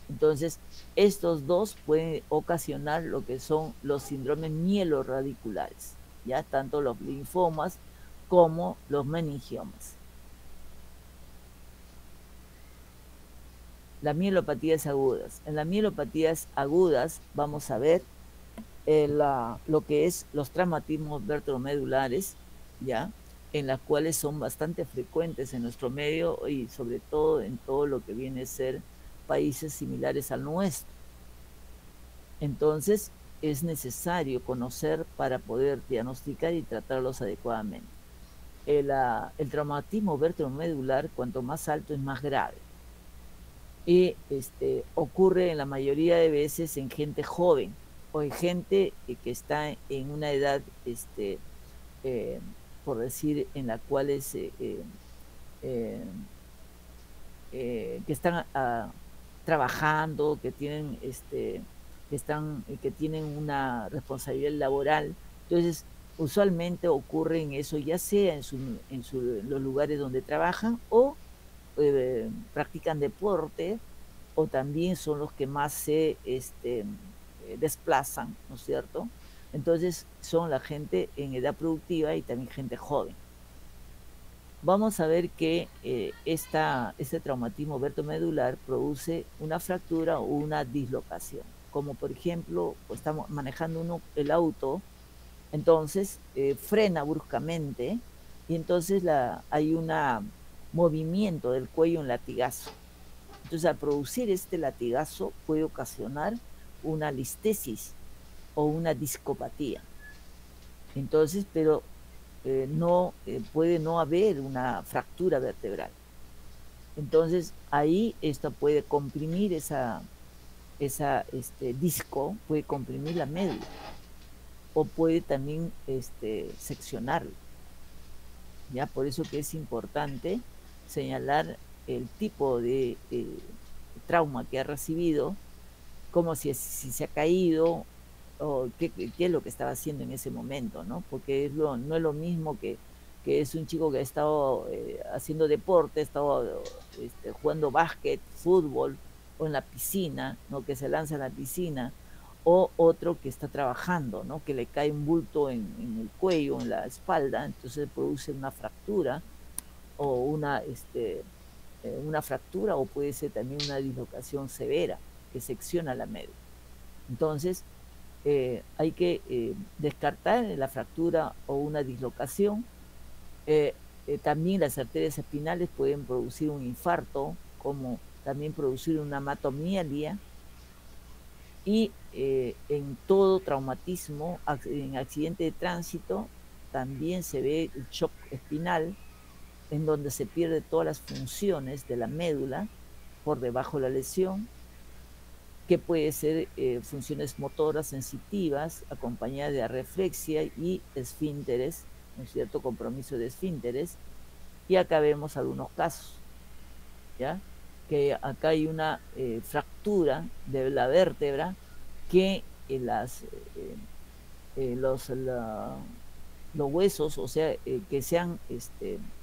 S2: Entonces, estos dos pueden ocasionar lo que son los síndromes mielorradiculares, ya tanto los linfomas como los meningiomas. Las mielopatías agudas. En las mielopatías agudas vamos a ver lo que es los traumatismos vertebromedulares, ¿ya?, en las cuales son bastante frecuentes en nuestro medio y sobre todo en todo lo que viene a ser países similares al nuestro. Entonces, es necesario conocer para poder diagnosticar y tratarlos adecuadamente. El traumatismo vertebromedular, cuanto más alto, es más grave. Y ocurre en la mayoría de veces en gente joven o en gente que está en una edad, por decir, en la cual que están trabajando, que tienen que tienen una responsabilidad laboral. Entonces, usualmente ocurre en eso, ya sea en los lugares donde trabajan o practican deporte, o también son los que más se desplazan, ¿no es cierto? Entonces son la gente en edad productiva y también gente joven. Vamos a ver que este traumatismo vertebromedular produce una fractura o una dislocación, como por ejemplo, pues estamos manejando el auto, entonces frena bruscamente y entonces hay un movimiento del cuello en latigazo. Entonces, al producir este latigazo puede ocasionar una listesis o una discopatía. Entonces, pero puede no haber una fractura vertebral. Entonces, ahí esto puede comprimir disco, puede comprimir la médula, o puede también seccionarlo. Ya, por eso que es importante señalar el tipo de trauma que ha recibido, como si se ha caído, o qué es lo que estaba haciendo en ese momento, ¿no? Porque no es lo mismo que es un chico que ha estado haciendo deporte, ha estado jugando básquet, fútbol, o en la piscina, ¿no?, que se lanza en la piscina, o otro que está trabajando, ¿no?, que le cae un bulto en el cuello, en la espalda, entonces produce una fractura, o una fractura, o puede ser también una dislocación severa que secciona la médula. Entonces, hay que descartar la fractura o una dislocación. También las arterias espinales pueden producir un infarto, como también producir una hematomialia, Y en todo traumatismo, en accidente de tránsito, también se ve el shock espinal, en donde se pierde todas las funciones de la médula por debajo de la lesión, que puede ser funciones motoras sensitivas, acompañadas de arreflexia y esfínteres, un cierto compromiso de esfínteres, y acá vemos algunos casos, ¿ya? Que acá hay una fractura de la vértebra que los huesos, o sea, que se han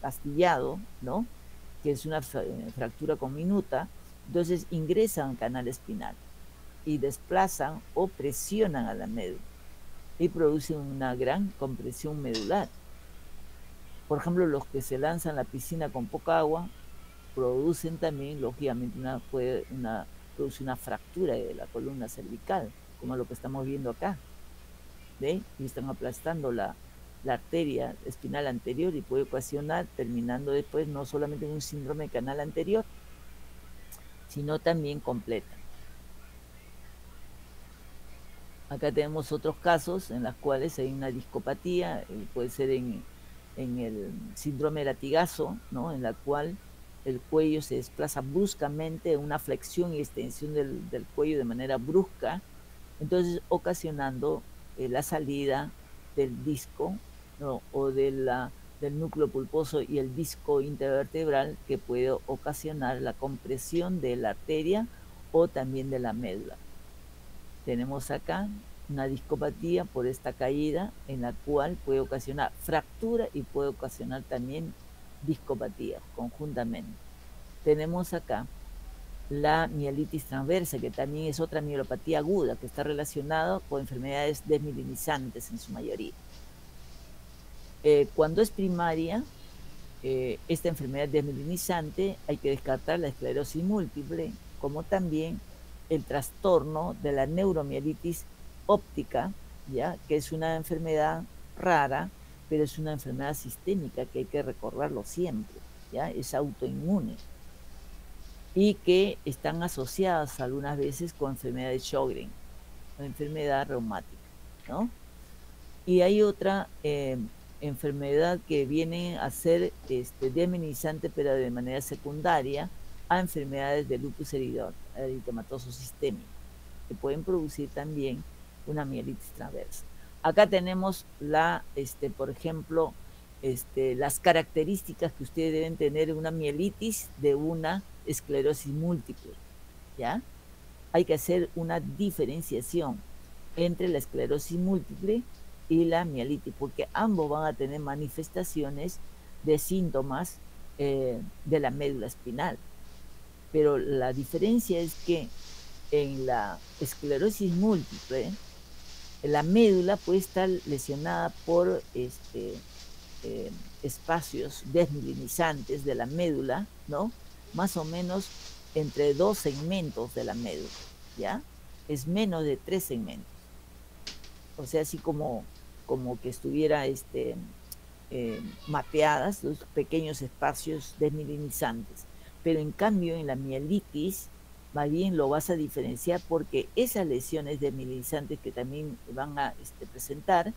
S2: astillado, ¿no? Que es una fractura conminuta, entonces ingresan al canal espinal y desplazan o presionan a la médula y producen una gran compresión medular. Por ejemplo, los que se lanzan a la piscina con poca agua producen también, lógicamente, produce una fractura de la columna cervical, como lo que estamos viendo acá. ¿Ve? Y están aplastando la arteria espinal anterior y puede ocasionar, terminando después, no solamente en un síndrome de canal anterior, sino también completa. Acá tenemos otros casos en los cuales hay una discopatía, puede ser en el síndrome de latigazo, ¿no? En la cual el cuello se desplaza bruscamente, una flexión y extensión del cuello de manera brusca, entonces ocasionando la salida del disco, ¿no? O del núcleo pulposo y el disco intervertebral, que puede ocasionar la compresión de la arteria o también de la médula. Tenemos acá una discopatía por esta caída, en la cual puede ocasionar fractura y puede ocasionar también discopatía conjuntamente. Tenemos acá la mielitis transversa, que también es otra mielopatía aguda, que está relacionada con enfermedades desmielinizantes en su mayoría. Cuando es primaria, esta enfermedad desmielinizante, hay que descartar la esclerosis múltiple, como también el trastorno de la neuromielitis óptica, ¿ya? Que es una enfermedad rara, pero es una enfermedad sistémica que hay que recordarlo siempre, ¿ya? Es autoinmune y que están asociadas algunas veces con enfermedad de Sjögren, o enfermedad reumática, ¿no? Y hay otra enfermedad que viene a ser desmielinizante, pero de manera secundaria, a enfermedades de lupus eritematoso sistémico, que pueden producir también una mielitis transversa. Acá tenemos por ejemplo, las características que ustedes deben tener en una mielitis de una esclerosis múltiple, ¿ya? Hay que hacer una diferenciación entre la esclerosis múltiple y la mielitis, porque ambos van a tener manifestaciones de síntomas de la médula espinal. Pero la diferencia es que en la esclerosis múltiple, la médula puede estar lesionada por espacios desmielinizantes de la médula, ¿no? Más o menos entre 2 segmentos de la médula, ¿ya? Es menos de 3 segmentos. O sea, así como que estuviera mapeadas los pequeños espacios desmielinizantes. Pero en cambio en la mielitis, más bien lo vas a diferenciar porque esas lesiones desmielinizantes que también van a presentar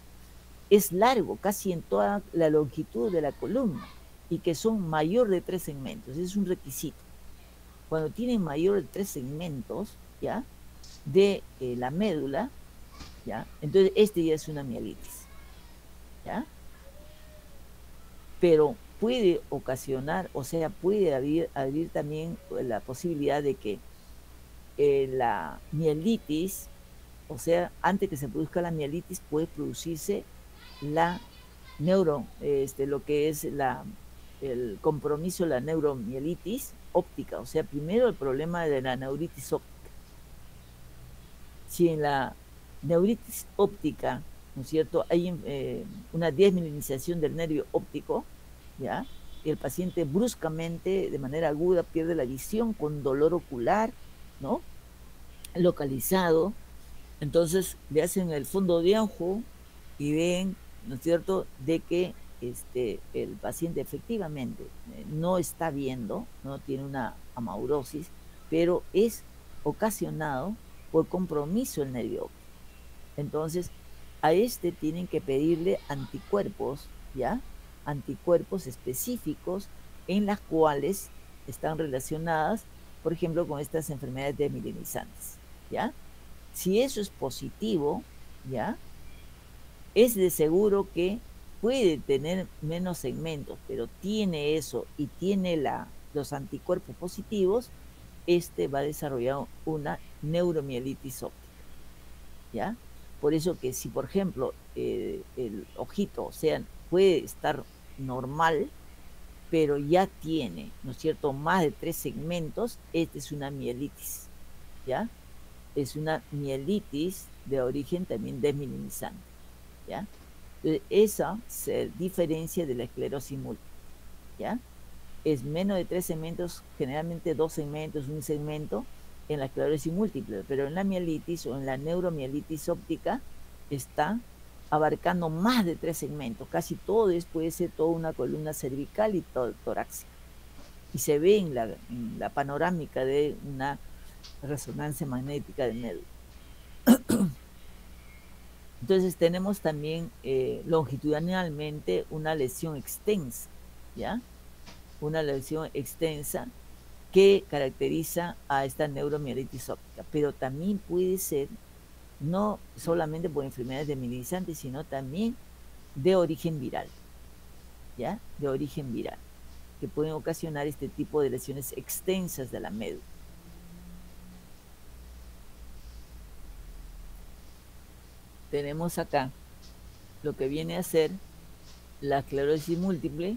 S2: es largo, casi en toda la longitud de la columna, y que son mayor de 3 segmentos, es un requisito. Cuando tienen mayor de 3 segmentos, ¿ya? De la médula, ¿ya? Entonces ya es una mielitis, ¿ya? Pero puede ocasionar, o sea, puede abrir también la posibilidad de que la mielitis, o sea, antes que se produzca la mielitis, puede producirse la lo que es el compromiso de la neuromielitis óptica, o sea, primero el problema de la neuritis óptica. Si en la neuritis óptica, ¿no es cierto?, hay una desmielinización del nervio óptico, ¿ya? Y el paciente bruscamente, de manera aguda, pierde la visión con dolor ocular, ¿no? Localizado. Entonces le hacen el fondo de ojo y ven, ¿no es cierto?, de que el paciente efectivamente no está viendo, no tiene una amaurosis, pero es ocasionado por compromiso el nervio óptico. Entonces, a este tienen que pedirle anticuerpos, ¿ya? Anticuerpos específicos en las cuales están relacionadas, por ejemplo, con estas enfermedades desmielinizantes, ¿ya? Si eso es positivo, ¿ya? Es de seguro que puede tener menos segmentos, pero tiene eso y tiene los anticuerpos positivos, este va a desarrollar una neuromielitis óptica, ¿ya? Por eso que si, por ejemplo, el ojito, o sea, puede estar normal, pero ya tiene, ¿no es cierto?, más de 3 segmentos, esta es una mielitis, ¿ya? Es una mielitis de origen también desmielinizante, ¿ya? Entonces, esa se diferencia de la esclerosis múltiple, ¿ya? Es menos de 3 segmentos, generalmente 2 segmentos, un segmento en la esclerosis múltiple, pero en la mielitis o en la neuromielitis óptica está abarcando más de 3 segmentos, casi todo puede ser toda una columna cervical y torácica. Y se ve en la panorámica de una resonancia magnética de médula. Entonces tenemos también longitudinalmente una lesión extensa, ¿ya? Una lesión extensa que caracteriza a esta neuromielitis óptica, pero también puede ser no solamente por enfermedades desmielinizantes, sino también de origen viral, ¿ya? De origen viral, que pueden ocasionar este tipo de lesiones extensas de la médula. Tenemos acá lo que viene a ser la esclerosis múltiple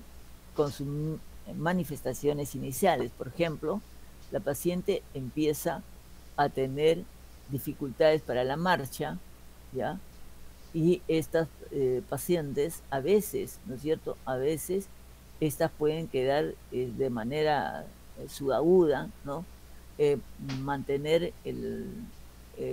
S2: con sus manifestaciones iniciales. Por ejemplo, la paciente empieza a tener dificultades para la marcha, ¿ya? Y estas pacientes a veces, ¿no es cierto?, a veces estas pueden quedar de manera subaguda, ¿no? Mantener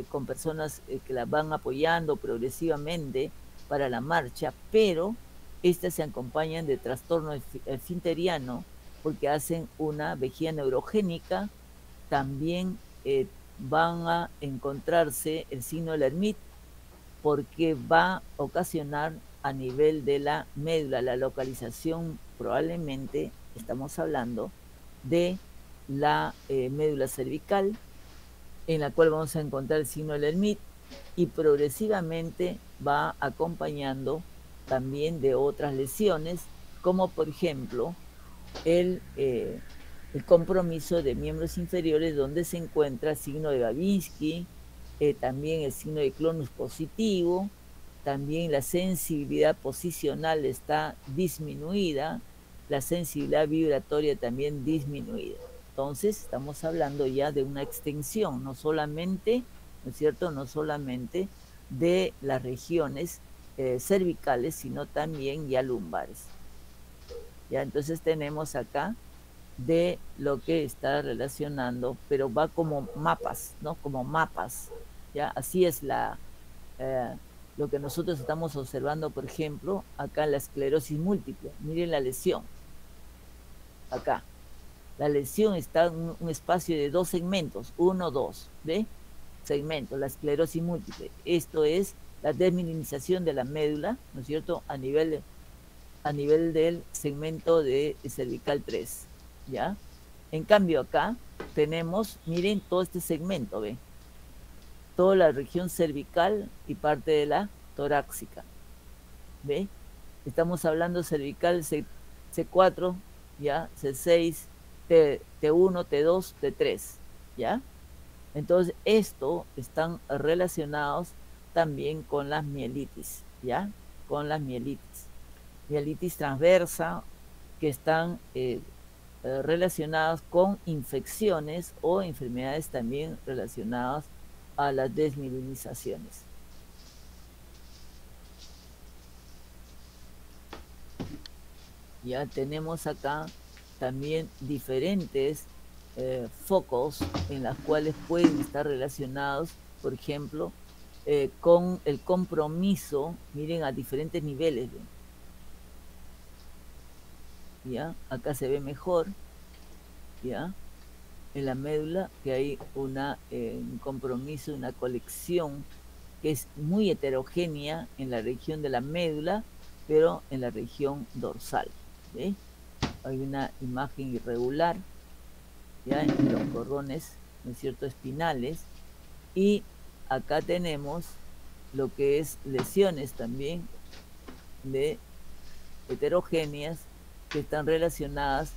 S2: con personas que las van apoyando progresivamente para la marcha, pero estas se acompañan de trastorno esfinteriano porque hacen una vejiga neurogénica. También van a encontrarse el signo de Lermite porque va a ocasionar a nivel de la médula la localización, probablemente estamos hablando de la médula cervical, en la cual vamos a encontrar el signo de Lermite, y progresivamente va acompañando también de otras lesiones, como por ejemplo el compromiso de miembros inferiores, donde se encuentra el signo de Babinski, también el signo de Clonus positivo, también la sensibilidad posicional está disminuida, la sensibilidad vibratoria también disminuida. Entonces estamos hablando ya de una extensión, no solamente, ¿no es cierto?, no solamente de las regiones cervicales, sino también ya lumbares. Ya, entonces tenemos acá de lo que está relacionando, pero va como mapas, ¿no? Como mapas, ¿ya? Así es lo que nosotros estamos observando, por ejemplo, acá en la esclerosis múltiple. Miren la lesión, acá. La lesión está en un espacio de 2 segmentos, 1, 2, ¿ve? Segmentos, la esclerosis múltiple. Esto es la desmielinización de la médula, ¿no es cierto?, a nivel del segmento de cervical 3, ¿ya? En cambio acá tenemos, miren todo este segmento, ¿ve? Toda la región cervical y parte de la torácica, ¿ve? Estamos hablando cervical C4, ¿ya? C6, T1, T2, T3, ¿ya? Entonces, esto están relacionados también con las mielitis, ¿ya? Con las mielitis. Mielitis transversa, que están relacionadas con infecciones o enfermedades también relacionadas a las desmielinizaciones. Ya tenemos acá también diferentes focos en los cuales pueden estar relacionados, por ejemplo, con el compromiso, miren, a diferentes niveles, ¿ven? ¿Ya? Acá se ve mejor, ¿ya? en la médula, que hay un compromiso, una colección que es muy heterogénea en la región de la médula, pero en la región dorsal. ¿Sí? Hay una imagen irregular, ya en los cordones, ¿no es cierto?, espinales, y acá tenemos lo que es lesiones también de heterogéneas que están relacionadas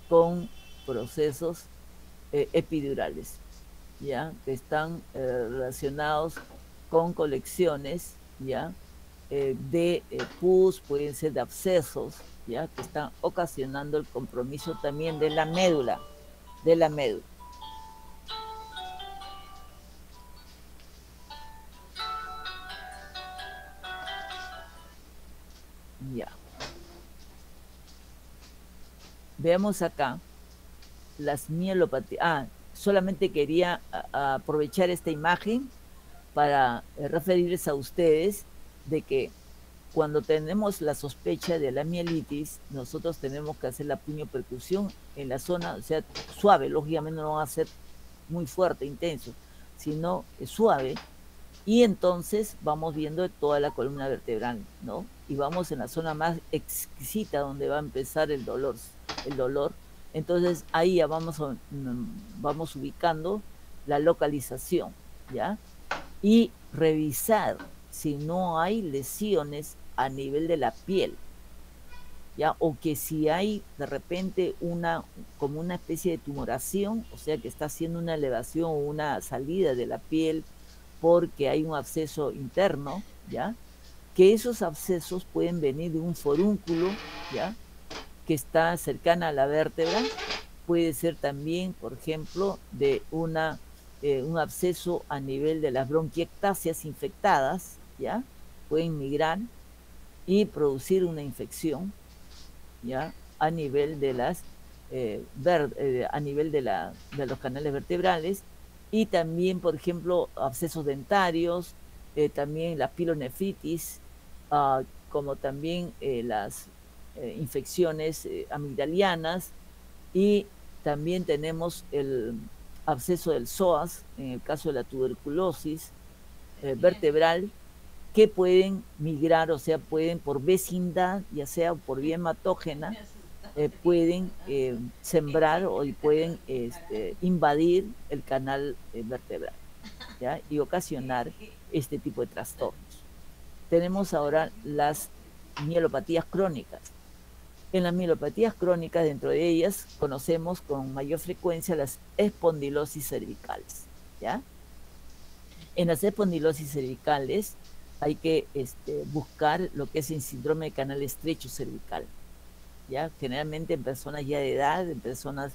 S2: con procesos epidurales, ya, que están relacionados con colecciones, ya, de pus, pueden ser de abscesos, ya, que están ocasionando el compromiso también de la médula, Ya. Veamos acá las mielopatías. Solamente quería aprovechar esta imagen para referirles a ustedes de que cuando tenemos la sospecha de la mielitis, nosotros tenemos que hacer la puniopercusión en la zona, o sea, suave, lógicamente no va a ser muy fuerte, intenso, sino suave, y entonces vamos viendo toda la columna vertebral, ¿no? Y vamos en la zona más exquisita donde va a empezar el dolor. Entonces ahí ya vamos ubicando la localización, ¿ya? Y revisar si no hay lesiones a nivel de la piel, ¿ya? O que si hay de repente como una especie de tumoración, o sea que está haciendo una elevación o una salida de la piel porque hay un absceso interno, ¿ya? Que esos abscesos pueden venir de un forúnculo, ¿ya?, que está cercana a la vértebra, puede ser también, por ejemplo, de un absceso a nivel de las bronquiectasias infectadas, ¿ya? Pueden migrar y producir una infección, ¿ya?, a nivel de de los canales vertebrales, y también, por ejemplo, abscesos dentarios, también la pilonefritis, como también las infecciones amigdalianas, y también tenemos el absceso del psoas, en el caso de la tuberculosis vertebral, que pueden migrar, o sea, pueden por vecindad, ya sea por vía hematógena, pueden sembrar o pueden invadir el canal vertebral, ¿ya?, y ocasionar este tipo de trastornos. Tenemos ahora las mielopatías crónicas. En las mielopatías crónicas, dentro de ellas, conocemos con mayor frecuencia las espondilosis cervicales, ¿ya? En las espondilosis cervicales hay que buscar lo que es el síndrome de canal estrecho cervical, ¿ya? Generalmente en personas ya de edad, en personas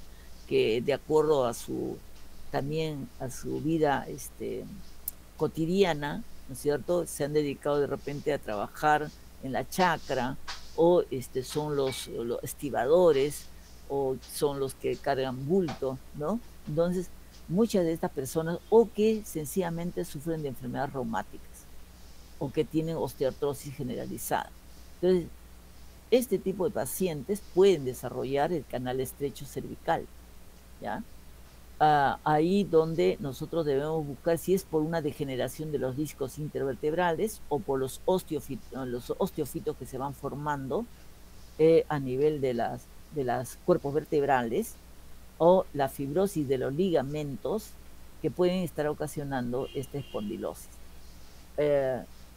S2: que de acuerdo a su vida cotidiana, ¿no es cierto?, se han dedicado de repente a trabajar en la chacra, o son los estibadores, o son los que cargan bulto, ¿no? Entonces, muchas de estas personas, o que sencillamente sufren de enfermedades reumáticas, o que tienen osteoartrosis generalizada. Entonces, este tipo de pacientes pueden desarrollar el canal estrecho cervical, ¿ya? Ahí donde nosotros debemos buscar si es por una degeneración de los discos intervertebrales o por los osteofitos que se van formando a nivel de las cuerpos vertebrales, o la fibrosis de los ligamentos que pueden estar ocasionando esta espondilosis.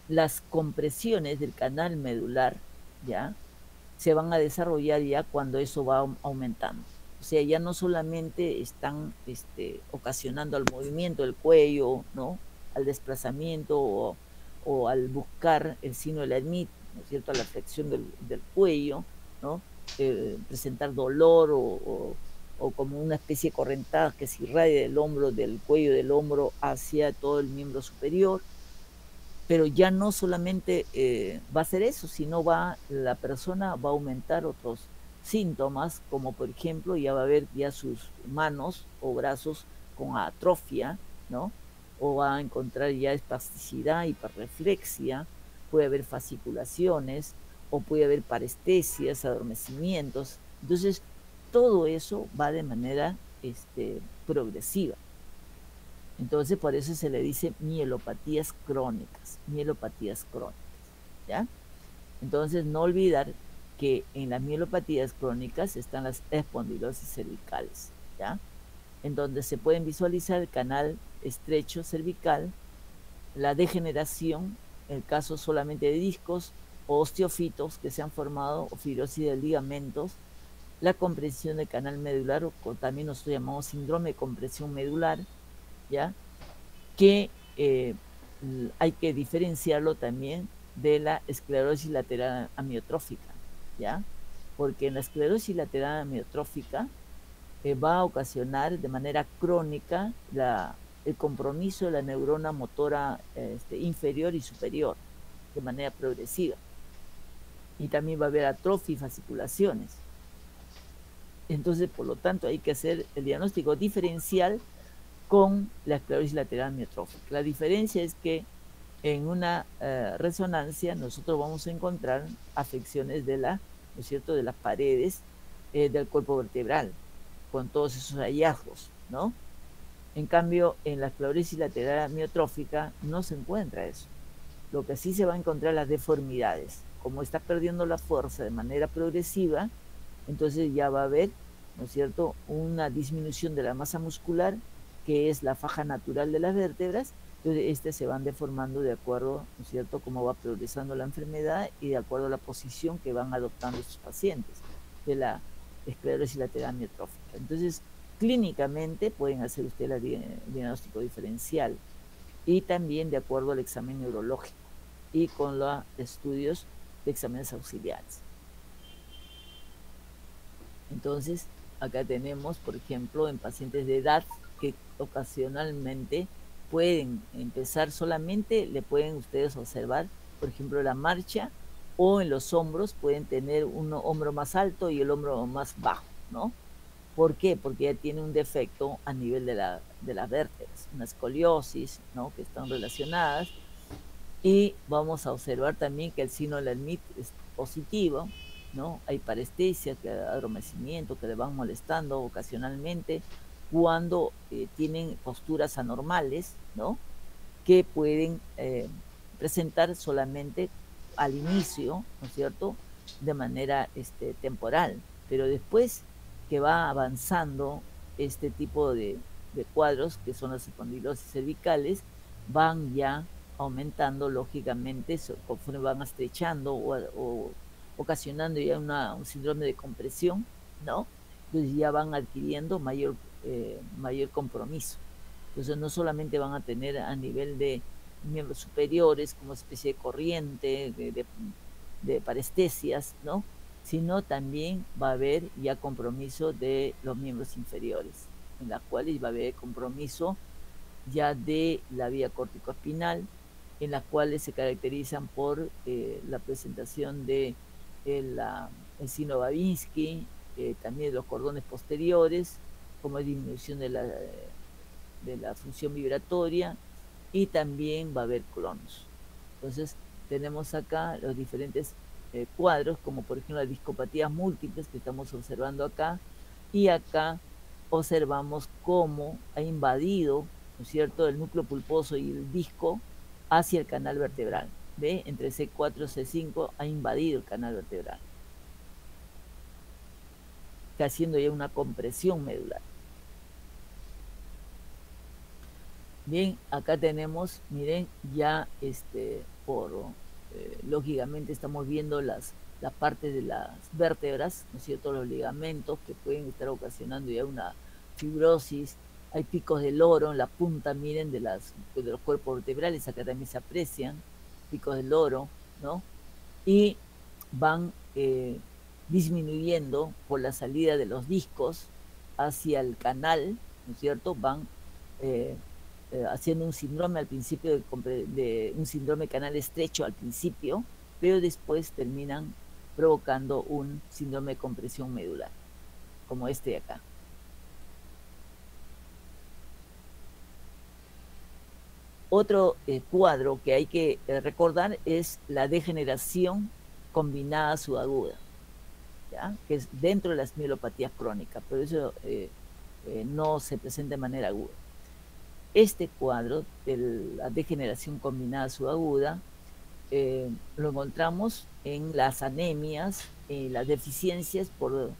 S2: Las compresiones del canal medular, ¿ya?, se van a desarrollar ya cuando eso va aumentando. O sea, ya no solamente están ocasionando al movimiento del cuello, ¿no?, al desplazamiento o al buscar el signo de la Smith, ¿no es cierto?, a la flexión del cuello, ¿no?, presentar dolor o como una especie de correntada que se irradia del cuello del hombro hacia todo el miembro superior. Pero ya no solamente va a ser eso, sino la persona va a aumentar otros síntomas, como por ejemplo ya va a ver ya sus manos o brazos con atrofia, ¿no?, o va a encontrar ya espasticidad, hiperreflexia, puede haber fasciculaciones, o puede haber parestesias, adormecimientos. Entonces, todo eso va de manera progresiva. Entonces, por eso se le dice mielopatías crónicas, ¿ya? Entonces, no olvidar que en las mielopatías crónicas están las espondilosis cervicales, ¿ya? En donde se pueden visualizar el canal estrecho cervical, la degeneración, el caso solamente de discos o osteofitos que se han formado, o fibrosis de ligamentos, la compresión del canal medular, o también nosotros llamamos síndrome de compresión medular, ¿ya? Que hay que diferenciarlo también de la esclerosis lateral amiotrófica, ¿ya? Porque en la esclerosis lateral amiotrófica va a ocasionar de manera crónica el compromiso de la neurona motora inferior y superior de manera progresiva. Y también va a haber atrofia y fasciculaciones. Entonces, por lo tanto, hay que hacer el diagnóstico diferencial con la esclerosis lateral amiotrófica. La diferencia es que en una resonancia nosotros vamos a encontrar afecciones de ¿no es cierto?, de las paredes del cuerpo vertebral, con todos esos hallazgos, ¿no? En cambio, en la esclerosis lateral amiotrófica no se encuentra eso. Lo que sí se va a encontrar las deformidades. Como está perdiendo la fuerza de manera progresiva, entonces ya va a haber, ¿no es cierto?, una disminución de la masa muscular, que es la faja natural de las vértebras. Entonces se van deformando de acuerdo, ¿no es cierto?, cómo va progresando la enfermedad y de acuerdo a la posición que van adoptando estos pacientes de la esclerosis lateral amiotrófica. Entonces, clínicamente pueden hacer ustedes el diagnóstico diferencial y también de acuerdo al examen neurológico y con los estudios de exámenes auxiliares. Entonces, acá tenemos, por ejemplo, en pacientes de edad que ocasionalmente pueden empezar solamente, le pueden ustedes observar, por ejemplo, la marcha, o en los hombros pueden tener un hombro más alto y el hombro más bajo, ¿no? ¿Por qué? Porque ya tiene un defecto a nivel de las vértebras, una escoliosis, ¿no?, que están relacionadas. Y vamos a observar también que el signo de Lhermitte es positivo, ¿no? Hay parestesia, adormecimiento que le van molestando ocasionalmente cuando tienen posturas anormales, ¿no?, que pueden presentar solamente al inicio, ¿no es cierto?, de manera temporal, pero después que va avanzando este tipo de cuadros, que son las espondilosis cervicales, van ya aumentando lógicamente conforme van estrechando o ocasionando ya un síndrome de compresión, ¿no? Entonces ya van adquiriendo mayor compromiso. Entonces no solamente van a tener a nivel de miembros superiores como especie de corriente, de parestesias, ¿no?, sino también va a haber ya compromiso de los miembros inferiores, en las cuales va a haber compromiso ya de la vía córtico-espinal, en las cuales se caracterizan por la presentación de el signo Babinski, también de los cordones posteriores, como disminución de la función vibratoria, y también va a haber clonos. Entonces tenemos acá los diferentes cuadros, como por ejemplo las discopatías múltiples que estamos observando acá, y acá observamos cómo ha invadido, ¿no es cierto?, el núcleo pulposo y el disco hacia el canal vertebral. ¿Ve? Entre C4 y C5 ha invadido el canal vertebral, haciendo ya una compresión medular. Bien, acá tenemos, miren, ya lógicamente estamos viendo la parte de las vértebras, ¿no es cierto?, los ligamentos que pueden estar ocasionando ya una fibrosis. Hay picos de loro en la punta, miren, de los cuerpos vertebrales, acá también se aprecian picos de loro, ¿no? Y van disminuyendo por la salida de los discos hacia el canal, ¿no es cierto? Van haciendo un síndrome al principio, de un síndrome canal estrecho al principio, pero después terminan provocando un síndrome de compresión medular, como este de acá. Otro cuadro que hay que recordar es la degeneración combinada subaguda, ¿ya?, que es dentro de las mielopatías crónicas, pero eso no se presenta de manera aguda. Este cuadro de la degeneración combinada subaguda lo encontramos en las anemias, en las deficiencias por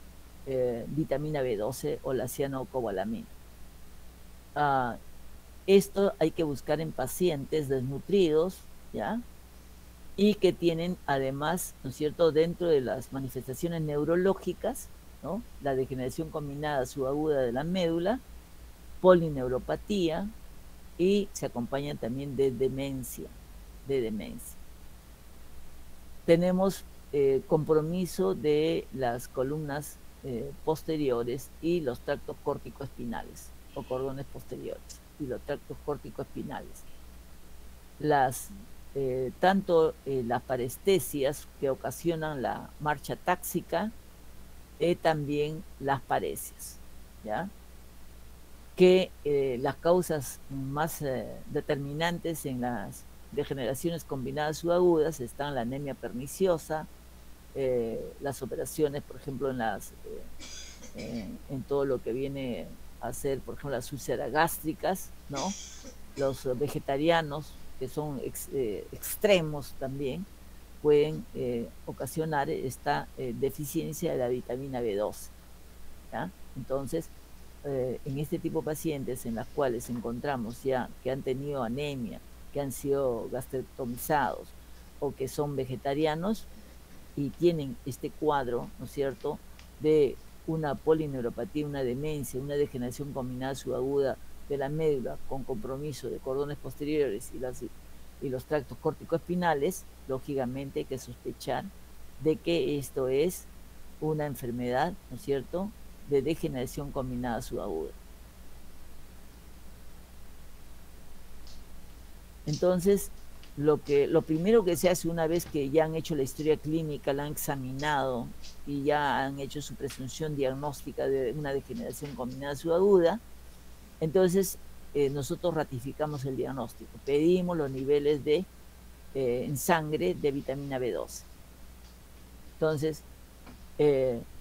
S2: vitamina B12 o la cianocobalamina. Esto hay que buscar en pacientes desnutridos, ¿ya? Y que tienen además, ¿no es cierto?, dentro de las manifestaciones neurológicas, ¿no?, la degeneración combinada subaguda de la médula, polineuropatía, y se acompaña también de demencia. Tenemos compromiso de las columnas posteriores y los tractos córtico-espinales o cordones posteriores y los tractos córtico-espinales. Tanto las parestesias que ocasionan la marcha táxica, también las paresias, ¿ya? Que las causas más determinantes en las degeneraciones combinadas subagudas están la anemia perniciosa, las operaciones, por ejemplo, en todo lo que viene a ser, por ejemplo, las úlceras gástricas, ¿no? Los vegetarianos, que son extremos también, pueden ocasionar esta deficiencia de la vitamina B12, ¿ya? Entonces, en este tipo de pacientes en las cuales encontramos ya que han tenido anemia, que han sido gastrectomizados o que son vegetarianos y tienen este cuadro, ¿no es cierto?, de una polineuropatía, una demencia, una degeneración combinada subaguda de la médula con compromiso de cordones posteriores y los tractos córtico-espinales, lógicamente hay que sospechar de que esto es una enfermedad, ¿no es cierto?, de degeneración combinada subaguda. Entonces, lo primero que se hace una vez que ya han hecho la historia clínica, la han examinado y ya han hecho su presunción diagnóstica de una degeneración combinada subaguda, entonces nosotros ratificamos el diagnóstico, pedimos los niveles en sangre de vitamina B12. Entonces,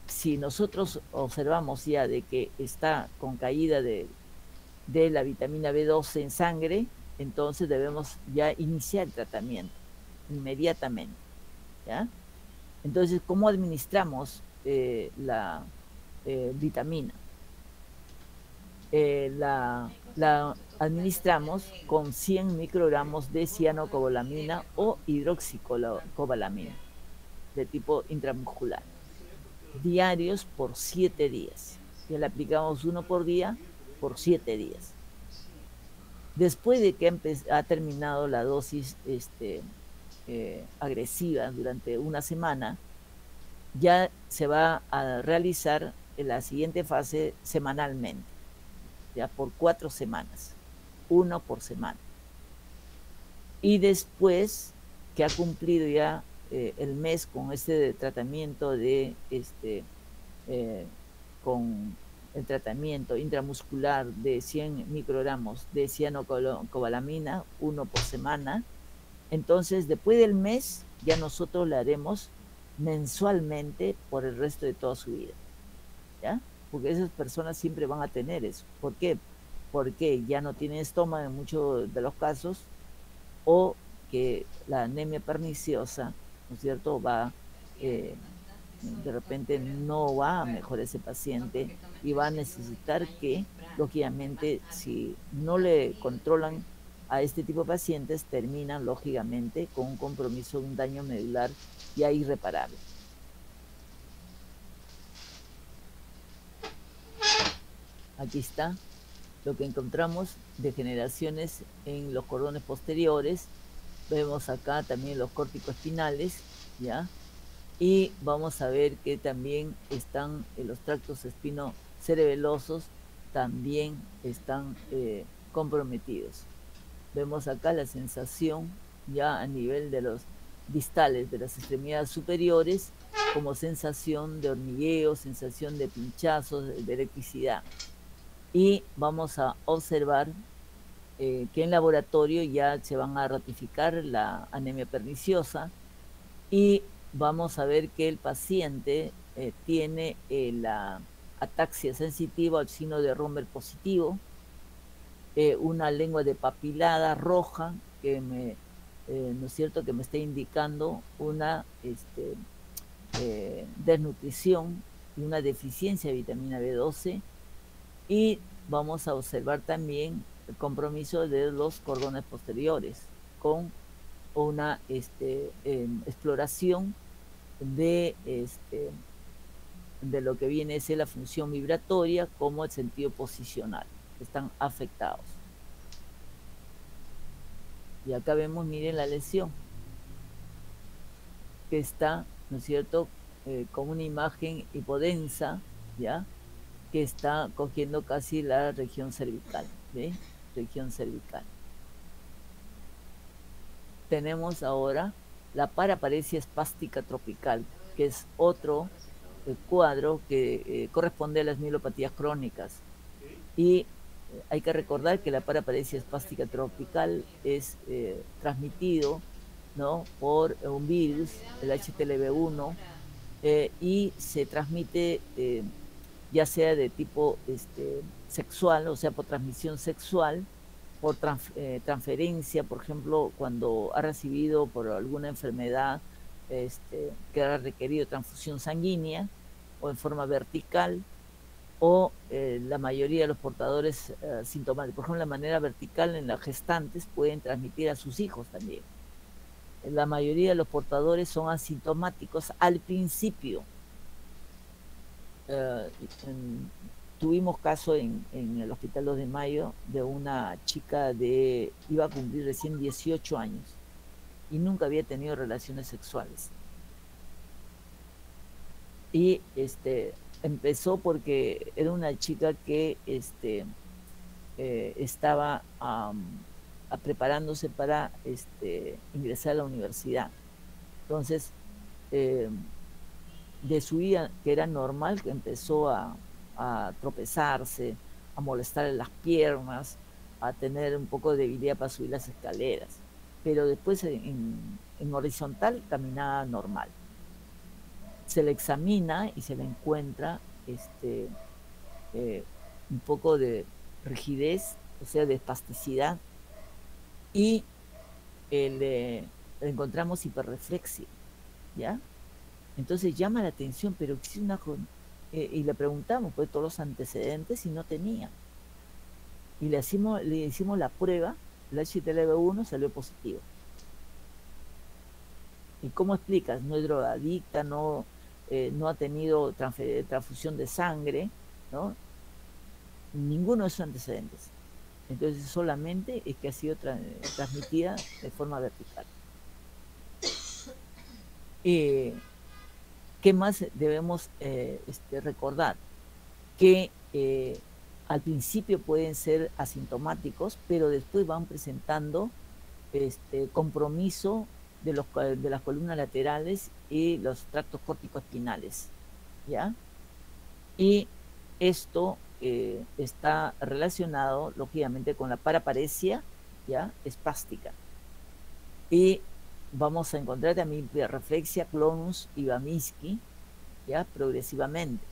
S2: si nosotros observamos ya de que está con caída de la vitamina B12 en sangre, entonces debemos ya iniciar el tratamiento inmediatamente, ¿ya? Entonces, ¿cómo administramos la vitamina? La administramos con 100 microgramos de cianocobalamina o hidroxicobalamina de tipo intramuscular, diarios por 7 días. Ya le aplicamos uno por día por 7 días. Después de que ha terminado la dosis agresiva durante una semana, ya se va a realizar la siguiente fase semanalmente, ya por 4 semanas, uno por semana. Y después que ha cumplido ya el mes con este tratamiento con el tratamiento intramuscular de 100 microgramos de cianocobalamina, uno por semana, entonces después del mes ya nosotros le haremos mensualmente por el resto de toda su vida, ¿ya? Porque esas personas siempre van a tener eso. ¿Por qué? Porque ya no tienen estómago en muchos de los casos, o que la anemia perniciosa, ¿no es cierto?, de repente no va a mejorar ese paciente y va a necesitar que, lógicamente, si no le controlan a este tipo de pacientes, terminan, lógicamente, con un compromiso, un daño medular ya irreparable. Aquí está lo que encontramos, degeneraciones en los cordones posteriores. Vemos acá también los córtico-espinales, ¿ya? Y vamos a ver que también están los tractos espinocerebelosos, también están comprometidos. Vemos acá la sensación ya a nivel de los distales de las extremidades superiores, como sensación de hormigueo, sensación de pinchazos, de electricidad. Y vamos a observar que en laboratorio ya se van a ratificar la anemia perniciosa, y vamos a ver que el paciente tiene la ataxia sensitiva o signo de Romer positivo, una lengua de papilada roja que ¿no es cierto?, que me está indicando una desnutrición y una deficiencia de vitamina B12, y vamos a observar también el compromiso de los cordones posteriores con una exploración de lo que viene a ser la función vibratoria como el sentido posicional, que están afectados. Y acá vemos, miren la lesión, que está, ¿no es cierto?, con una imagen hipodensa, ¿ya?, que está cogiendo casi la región cervical, ¿ve? Región cervical. Tenemos ahora la paraparesia espástica tropical, que es otro cuadro que corresponde a las mielopatías crónicas. Y hay que recordar que la paraparesia espástica tropical es transmitido, ¿no?, por un virus, el HTLV1, y se transmite ya sea de tipo sexual, o sea, por transmisión sexual, por transferencia, por ejemplo, cuando ha recibido por alguna enfermedad que ha requerido transfusión sanguínea, o en forma vertical, o la mayoría de los portadores sintomáticos. Por ejemplo, de manera vertical en las gestantes pueden transmitir a sus hijos también. La mayoría de los portadores son asintomáticos al principio. Tuvimos caso en el Hospital 2 de Mayo de una chica iba a cumplir recién 18 años y nunca había tenido relaciones sexuales. Y empezó porque era una chica que estaba preparándose para ingresar a la universidad. Entonces, de su vida, que era normal, que empezó a tropezarse, a molestar en las piernas, a tener un poco de debilidad para subir las escaleras, pero después en horizontal caminaba normal. Se le examina y se le encuentra un poco de rigidez, o sea, de espasticidad, y le encontramos hiperreflexia, ¿ya? Entonces llama la atención, pero y le preguntamos pues todos los antecedentes y no tenía. Y le hicimos la prueba, el HTLV1 salió positivo. ¿Y cómo explicas? No es drogadicta, no ha tenido transfusión de sangre, ¿no? Ninguno de sus antecedentes. Entonces solamente es que ha sido transmitida de forma vertical. ¿Qué más debemos recordar? Que al principio pueden ser asintomáticos, pero después van presentando compromiso de las columnas laterales y los tractos córtico-espinales, ¿ya? Y esto está relacionado, lógicamente, con la paraparesia, ¿ya?, espástica. Y vamos a encontrar también hiperreflexia, clonus y Babinski, ¿ya?, progresivamente.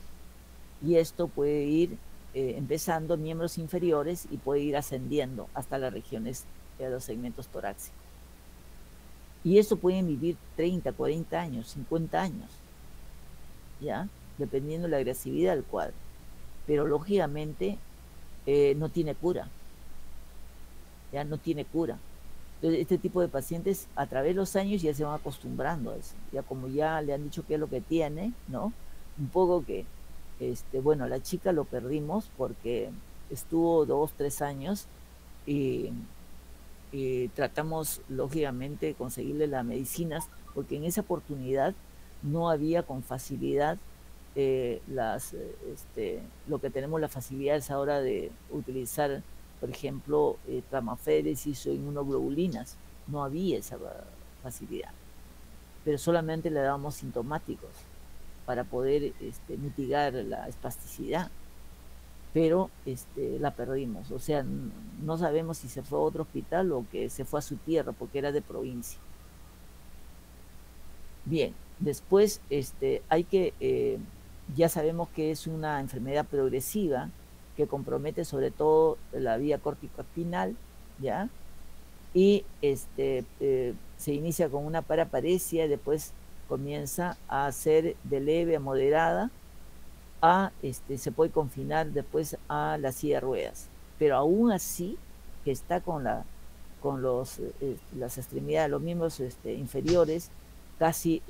S2: Y esto puede ir empezando en miembros inferiores y puede ir ascendiendo hasta las regiones de los segmentos torácicos. Y eso pueden vivir 30, 40 años, 50 años, ¿ya?, dependiendo de la agresividad del cuadro. Pero lógicamente no tiene cura, ¿ya?, no tiene cura. Entonces, este tipo de pacientes a través de los años ya se van acostumbrando a eso, ya como ya le han dicho qué es lo que tiene, ¿no? Un poco que, bueno, la chica lo perdimos porque estuvo 2, 3 años y tratamos lógicamente de conseguirle las medicinas, porque en esa oportunidad no había con facilidad lo que tenemos las facilidades ahora de utilizar, por ejemplo, plasmaféresis o inmunoglobulinas. No había esa facilidad, pero solamente le dábamos sintomáticos para poder mitigar la espasticidad, pero la perdimos. O sea, no sabemos si se fue a otro hospital o que se fue a su tierra, porque era de provincia. Bien, después hay que ya sabemos que es una enfermedad progresiva que compromete sobre todo la vía córtico-espinal, ¿ya? Y se inicia con una paraparesia y después comienza a ser de leve a moderada, se puede confinar después a la silla de ruedas. Pero aún así, que está con las extremidades, los miembros inferiores, casi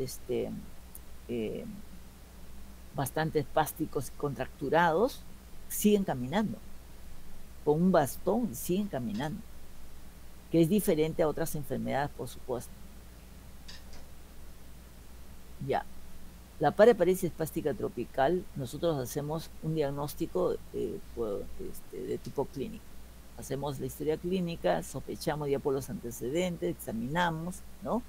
S2: bastante espásticos y contracturados, siguen caminando. Con un bastón siguen caminando. Que es diferente a otras enfermedades, por supuesto. Ya. La paraparesia espástica tropical, nosotros hacemos un diagnóstico de tipo clínico. Hacemos la historia clínica, sospechamos ya por los antecedentes, examinamos, ¿no?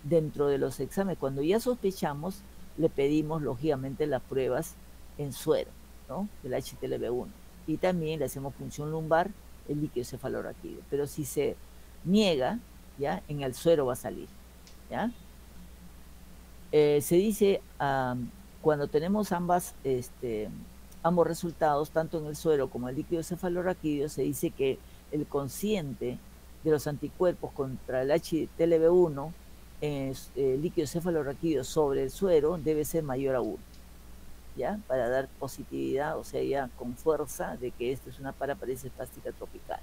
S2: Dentro de los exámenes, cuando ya sospechamos, le pedimos, lógicamente, las pruebas en suero, ¿no? Del HTLV1. Y también le hacemos punción lumbar, el líquido cefalorraquídeo. Pero si se niega, ¿ya? En el suero va a salir, ¿ya? Se dice, cuando tenemos ambos resultados, tanto en el suero como en el líquido cefalorraquídeo, se dice que el cociente de los anticuerpos contra el HTLV1 en el líquido cefalorraquídeo sobre el suero debe ser mayor a 1, ¿ya? Para dar positividad, o sea, ya con fuerza, de que esto es una paraparesia espástica tropical.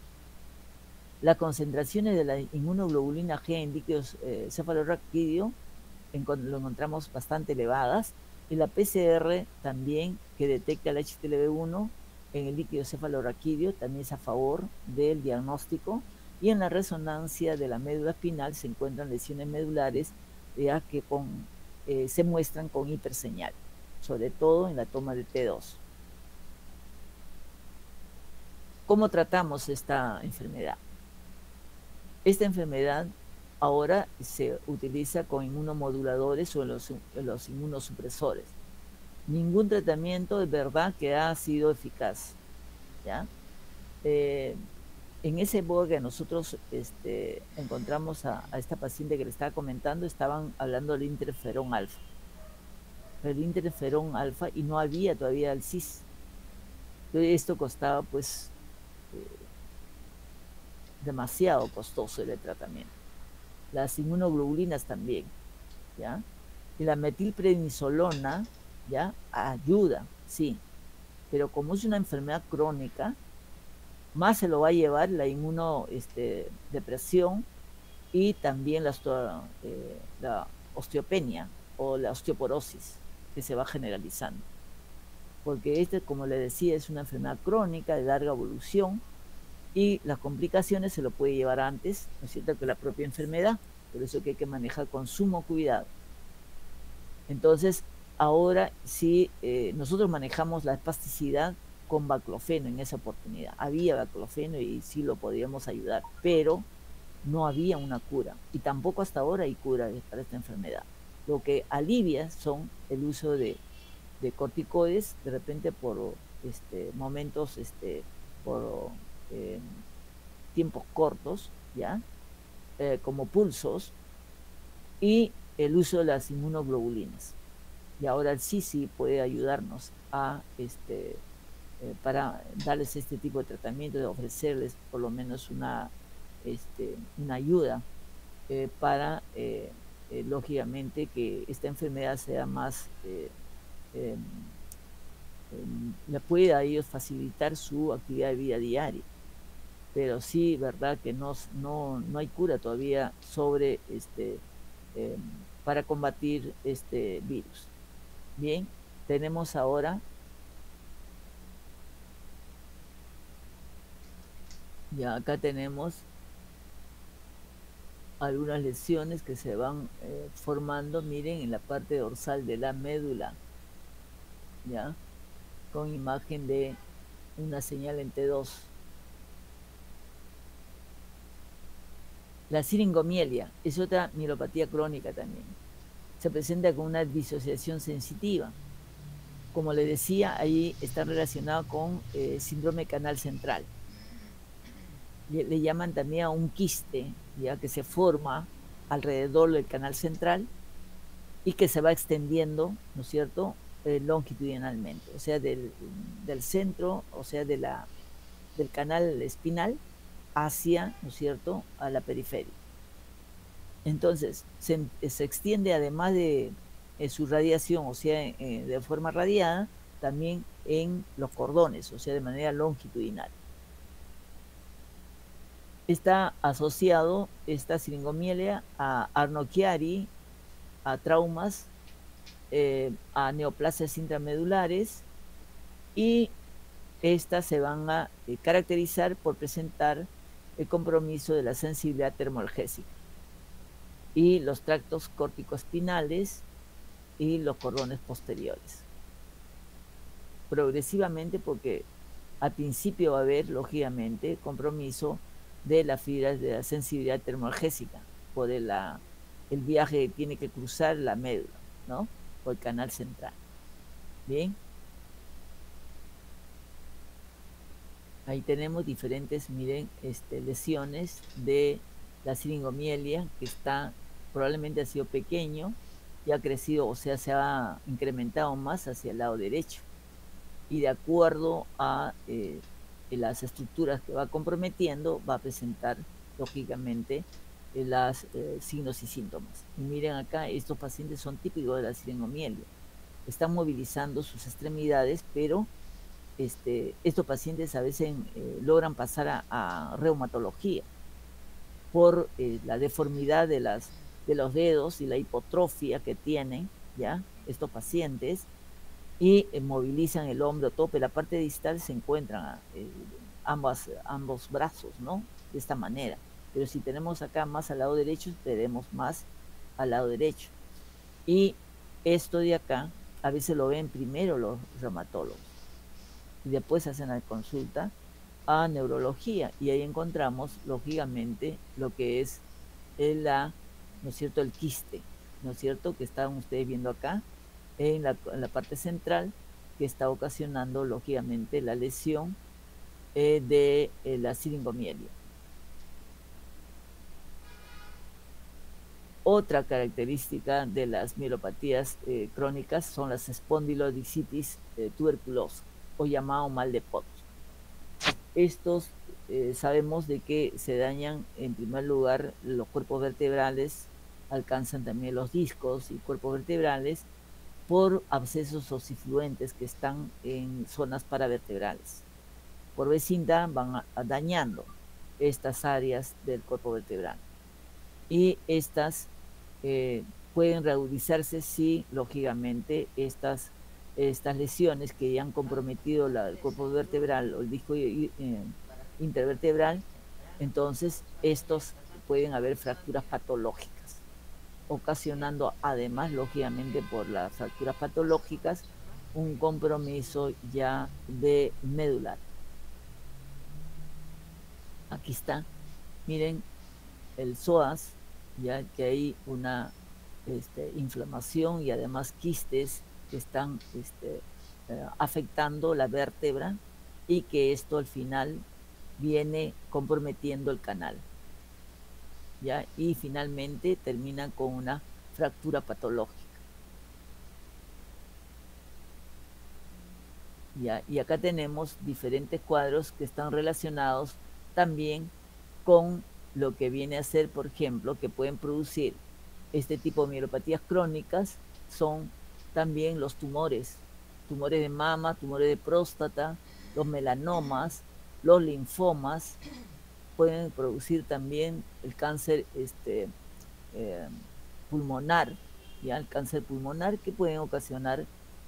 S2: Las concentraciones de la inmunoglobulina G en líquidos cefalorraquídeo lo encontramos bastante elevadas, y la PCR también, que detecta el HTLV1 en el líquido cefalorraquídeo, también es a favor del diagnóstico, y en la resonancia de la médula espinal se encuentran lesiones medulares, ya que se muestran con hiperseñal, sobre todo en la toma de T2. ¿Cómo tratamos esta enfermedad? Esta enfermedad ahora se utiliza con inmunomoduladores o los inmunosupresores. Ningún tratamiento es verdad que ha sido eficaz, ¿ya? En ese época que nosotros encontramos a esta paciente que le estaba comentando, estaban hablando del interferón alfa. El interferón alfa, y no había todavía el CIS. Entonces esto costaba pues demasiado costoso el tratamiento. Las inmunoglobulinas también, ¿ya? Y la metilprednisolona, ¿ya? Ayuda, sí, pero como es una enfermedad crónica, más se lo va a llevar la inmunodepresión y también la osteopenia o la osteoporosis, que se va generalizando. Porque como le decía, es una enfermedad crónica de larga evolución, y las complicaciones se lo puede llevar antes, ¿no es cierto?, que la propia enfermedad. Por eso que hay que manejar con sumo cuidado. Entonces, ahora sí, nosotros manejamos la espasticidad con baclofeno en esa oportunidad. Había baclofeno y sí lo podíamos ayudar, pero no había una cura, y tampoco hasta ahora hay cura para esta enfermedad. Lo que alivia son el uso de corticoides, de repente por momentos, por tiempos cortos, ¿ya? Como pulsos, y el uso de las inmunoglobulinas. Y ahora el sí puede ayudarnos a para darles este tipo de tratamiento, de ofrecerles por lo menos una ayuda para lógicamente que esta enfermedad sea más le pueda a ellos facilitar su actividad de vida diaria. Pero sí, verdad que no hay cura todavía sobre para combatir este virus. Bien, tenemos ahora ya acá tenemos algunas lesiones que se van formando, miren, en la parte dorsal de la médula, ya, con imagen de una señal en T2. La siringomielia es otra mielopatía crónica también. Se presenta con una disociación sensitiva. Como le decía, ahí está relacionado con síndrome canal central. Le llaman también a un quiste, ya que se forma alrededor del canal central y que se va extendiendo, ¿no es cierto?, longitudinalmente, o sea, del centro, o sea, del canal espinal hacia, ¿no es cierto?, a la periferia. Entonces, se extiende además de su radiación, o sea, de forma radiada, también en los cordones, o sea, de manera longitudinal. Está asociado esta siringomielia a Arno-Chiari, a traumas, a neoplasias intramedulares, y estas se van a caracterizar por presentar el compromiso de la sensibilidad termoalgésica y los tractos córtico-espinales y los cordones posteriores. Progresivamente, porque al principio va a haber, lógicamente, compromiso de las fibras de la sensibilidad termoalgésica por el viaje que tiene que cruzar la médula, ¿no?, por el canal central. Bien. Ahí tenemos diferentes, miren, lesiones de la siringomielia, que probablemente ha sido pequeño y ha crecido, o sea, se ha incrementado más hacia el lado derecho. Y de acuerdo a las estructuras que va comprometiendo, va a presentar, lógicamente, los signos y síntomas. Y miren acá, estos pacientes son típicos de la siringomielia. Están movilizando sus extremidades, pero estos pacientes a veces logran pasar a reumatología por la deformidad de los dedos y la hipotrofia que tienen, ¿ya?, estos pacientes, y movilizan el hombro, todo, pero la parte distal se encuentran ambos brazos, ¿no?, de esta manera. Pero si tenemos acá más al lado derecho, tenemos más al lado derecho. Y esto de acá, a veces lo ven primero los reumatólogos y después hacen la consulta a neurología, y ahí encontramos, lógicamente, lo que es ¿no es cierto?, el quiste, ¿no es cierto?, que están ustedes viendo acá en la parte central, que está ocasionando, lógicamente, la lesión de la siringomielia. Otra característica de las mielopatías crónicas son las espondilodicitis tuberculosa, o llamado mal de Pot. Estos sabemos de que se dañan, en primer lugar, los cuerpos vertebrales, alcanzan también los discos y cuerpos vertebrales por abscesos ossifluentes que están en zonas paravertebrales. Por vecindad van dañando estas áreas del cuerpo vertebral. Y estas pueden reagudizarse si, lógicamente, estas lesiones que ya han comprometido el cuerpo vertebral o el disco intervertebral, entonces estos pueden haber fracturas patológicas, ocasionando además, lógicamente, por las fracturas patológicas, un compromiso ya de medular. Aquí está, miren el psoas, ya que hay una inflamación y además quistes que están afectando la vértebra, y que esto al final viene comprometiendo el canal, ¿ya? Y finalmente termina con una fractura patológica. ¿Ya? Y acá tenemos diferentes cuadros que están relacionados también con lo que viene a ser, por ejemplo, que pueden producir este tipo de mielopatías crónicas, son también los tumores de mama, tumores de próstata, los melanomas, los linfomas. Pueden producir también el cáncer pulmonar, ¿ya? El cáncer pulmonar, que pueden ocasionar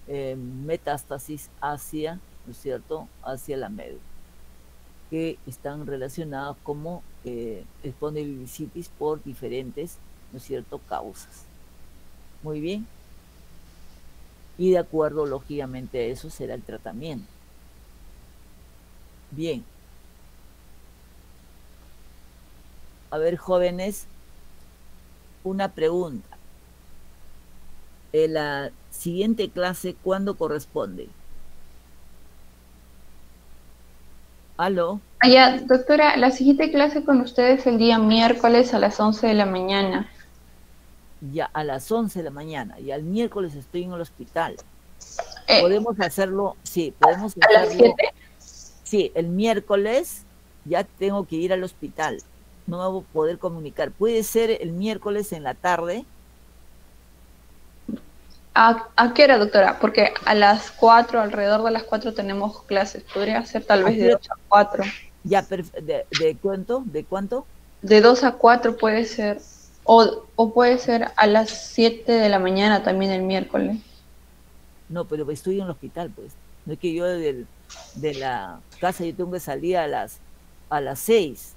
S2: metástasis hacia, ¿no es cierto?, hacia la médula, que están relacionados como espondilodicitis por diferentes, ¿no es cierto?, causas. Muy bien. Y de acuerdo, lógicamente, a eso será el tratamiento. Bien. A ver, jóvenes, una pregunta. La siguiente clase, ¿cuándo corresponde? ¿Aló?
S8: Ya, doctora, la siguiente clase con ustedes el día miércoles a las 11 de la mañana.
S2: Ya, a las 11 de la mañana. Y al miércoles estoy en el hospital. Podemos hacerlo, sí, podemos
S8: ¿A las
S2: hacerlo.
S8: 7?
S2: Sí, el miércoles ya tengo que ir al hospital, no me voy a poder comunicar. Puede ser el miércoles en la tarde.
S8: ¿A qué hora, doctora? Porque a las 4, alrededor de las 4 tenemos clases. Podría ser tal vez de 2 a 4.
S2: Ya, ¿de cuánto? ¿De cuánto?
S8: De 2 a 4 puede ser. O puede ser a las 7 de la mañana también el miércoles.
S2: No, pero estoy en el hospital, pues. No es que yo de la casa yo tengo que salir a las 6,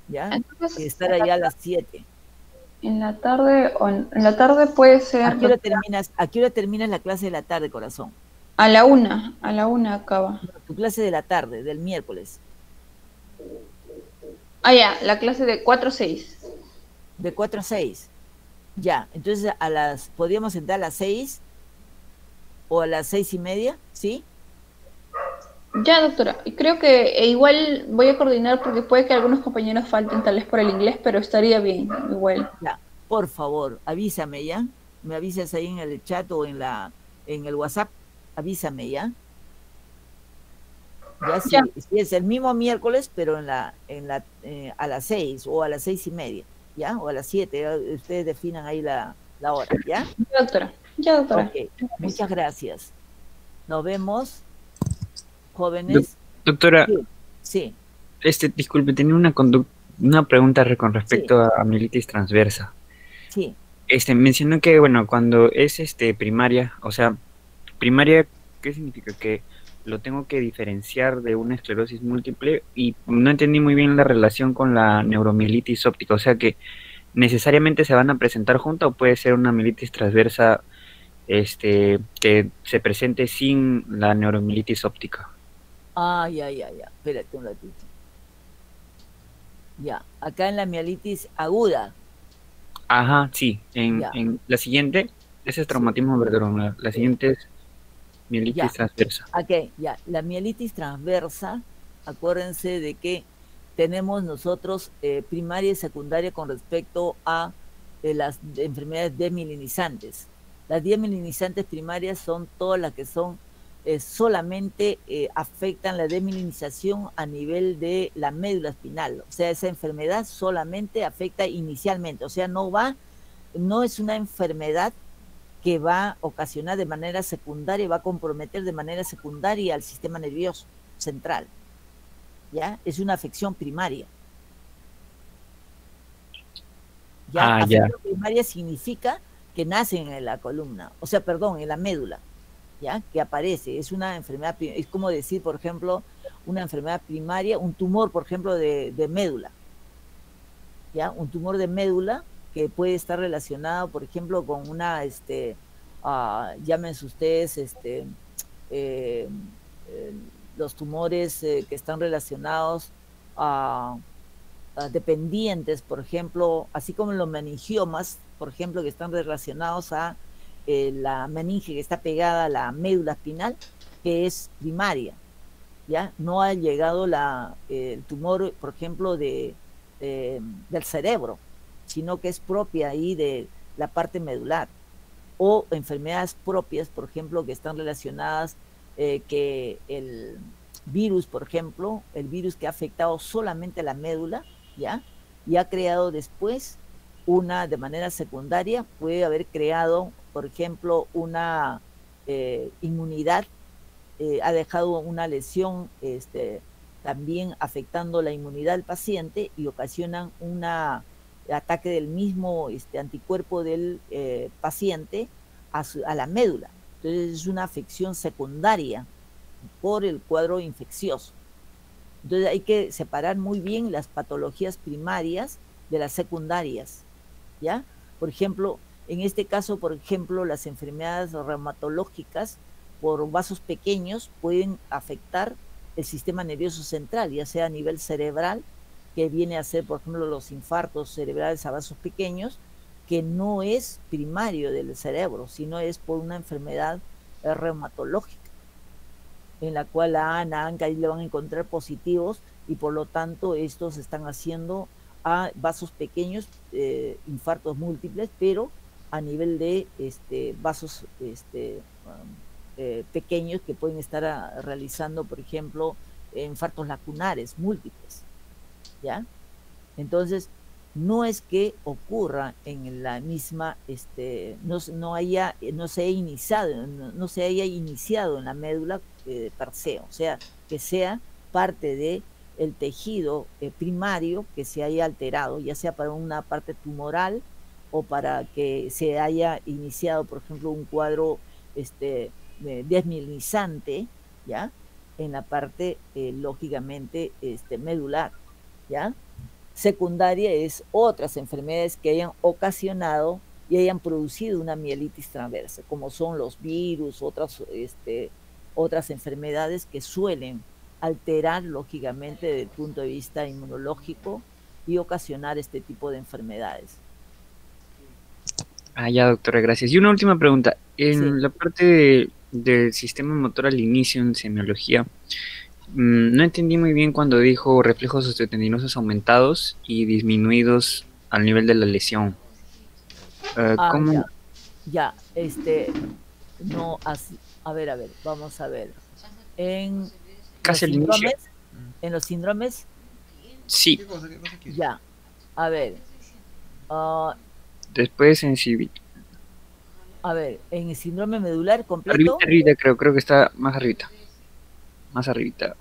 S2: ¿ya?
S8: Entonces,
S2: y estar allá a las 7.
S8: En la tarde puede ser.
S2: ¿A qué hora terminas la clase de la tarde, corazón?
S8: A la 1 acaba.
S2: No, tu clase de la tarde, del miércoles.
S8: Ah, ya, la clase de 4 a 6.
S2: De 4 a 6. Ya, entonces podríamos entrar a las 6 o a las 6:30, ¿sí?
S8: Ya, doctora. Y creo que igual voy a coordinar porque puede que algunos compañeros falten tal vez por el inglés, pero estaría bien, igual.
S2: Ya, por favor, avísame, ¿ya? Me avisas ahí en el chat o en el WhatsApp, avísame, ¿ya? Ya, si es el mismo miércoles, pero a las 6 o a las 6:30, ¿ya? O a las 7, ustedes definan ahí la hora, ¿ya?
S8: Ya, doctora.
S2: Ok, muchas gracias. Nos vemos, jóvenes.
S6: Doctora,
S2: sí.
S6: Disculpe, tenía una pregunta con respecto a mielitis transversa.
S2: Sí.
S6: Mencionó que, bueno, cuando es primaria, o sea, primaria, ¿qué significa? Que lo tengo que diferenciar de una esclerosis múltiple, y no entendí muy bien la relación con la neuromielitis óptica, o sea que necesariamente se van a presentar juntas, o puede ser una mielitis transversa que se presente sin la neuromielitis óptica.
S2: Ya, espérate un ratito. Ya, acá en la mielitis aguda.
S6: Ajá, sí, en la siguiente, ese es traumatismo vertebral, la siguiente es mielitis transversa.
S2: Ok, ya, la mielitis transversa, acuérdense de que tenemos nosotros primaria y secundaria con respecto a las enfermedades desmielinizantes. Las desmielinizantes primarias son todas las que son solamente afectan la desmielinización a nivel de la médula espinal. O sea, esa enfermedad solamente afecta inicialmente, o sea, no es una enfermedad que va a ocasionar de manera secundaria, va a comprometer de manera secundaria al sistema nervioso central. ¿Ya? Es una afección primaria. Afección primaria significa que nacen en la columna, o sea, perdón, en la médula, ¿ya? Que aparece, es una enfermedad, es como decir, por ejemplo, una enfermedad primaria, un tumor, por ejemplo, de médula, ¿ya? Un tumor de médula que puede estar relacionado, por ejemplo, con una, llámense ustedes, los tumores que están relacionados a dependientes, por ejemplo, así como los meningiomas, por ejemplo, que están relacionados a la meninge que está pegada a la médula espinal, que es primaria, ¿ya? No ha llegado el tumor, por ejemplo, del cerebro, sino que es propia ahí de la parte medular, o enfermedades propias, por ejemplo, que están relacionadas que el virus, por ejemplo, el virus que ha afectado solamente a la médula, ¿ya? Y ha creado después de manera secundaria, puede haber creado, por ejemplo, una inmunidad, ha dejado una lesión también afectando la inmunidad del paciente y ocasionan un ataque del mismo anticuerpo del paciente a la médula. Entonces es una afección secundaria por el cuadro infeccioso. Entonces hay que separar muy bien las patologías primarias de las secundarias, ¿ya? Por ejemplo, en este caso, por ejemplo, las enfermedades reumatológicas por vasos pequeños pueden afectar el sistema nervioso central, ya sea a nivel cerebral, que viene a ser, por ejemplo, los infartos cerebrales a vasos pequeños, que no es primario del cerebro, sino es por una enfermedad reumatológica, en la cual la ANCA ahí le van a encontrar positivos y por lo tanto estos están haciendo a vasos pequeños, infartos múltiples, pero a nivel de vasos pequeños que pueden estar realizando, por ejemplo, infartos lacunares múltiples, ¿ya? Entonces, no es que ocurra en la misma, no se haya iniciado en la médula per se, o sea, que sea parte de el tejido primario que se haya alterado, ya sea para una parte tumoral o para que se haya iniciado, por ejemplo, un cuadro desmielinizante, ¿ya? En la parte, lógicamente, medular, ¿ya? Secundaria es otras enfermedades que hayan ocasionado y hayan producido una mielitis transversa, como son los virus, otras enfermedades que suelen alterar, lógicamente, desde el punto de vista inmunológico y ocasionar este tipo de enfermedades.
S6: Ya, doctora, gracias. Y una última pregunta. En
S2: Sí.
S6: la parte del sistema motor al inicio en semiología, no entendí muy bien cuando dijo reflejos osteotendinosos aumentados y disminuidos al nivel de la lesión. ¿Cómo?
S2: Ya, no, así, a ver, vamos a ver. En
S6: Casi al inicio.
S2: ¿En los síndromes?
S6: Sí.
S2: Ya, a ver.
S6: Después en CIVI.
S2: A ver, en el síndrome medular completo.
S6: Arribita, creo que está más arribita. Más arribita.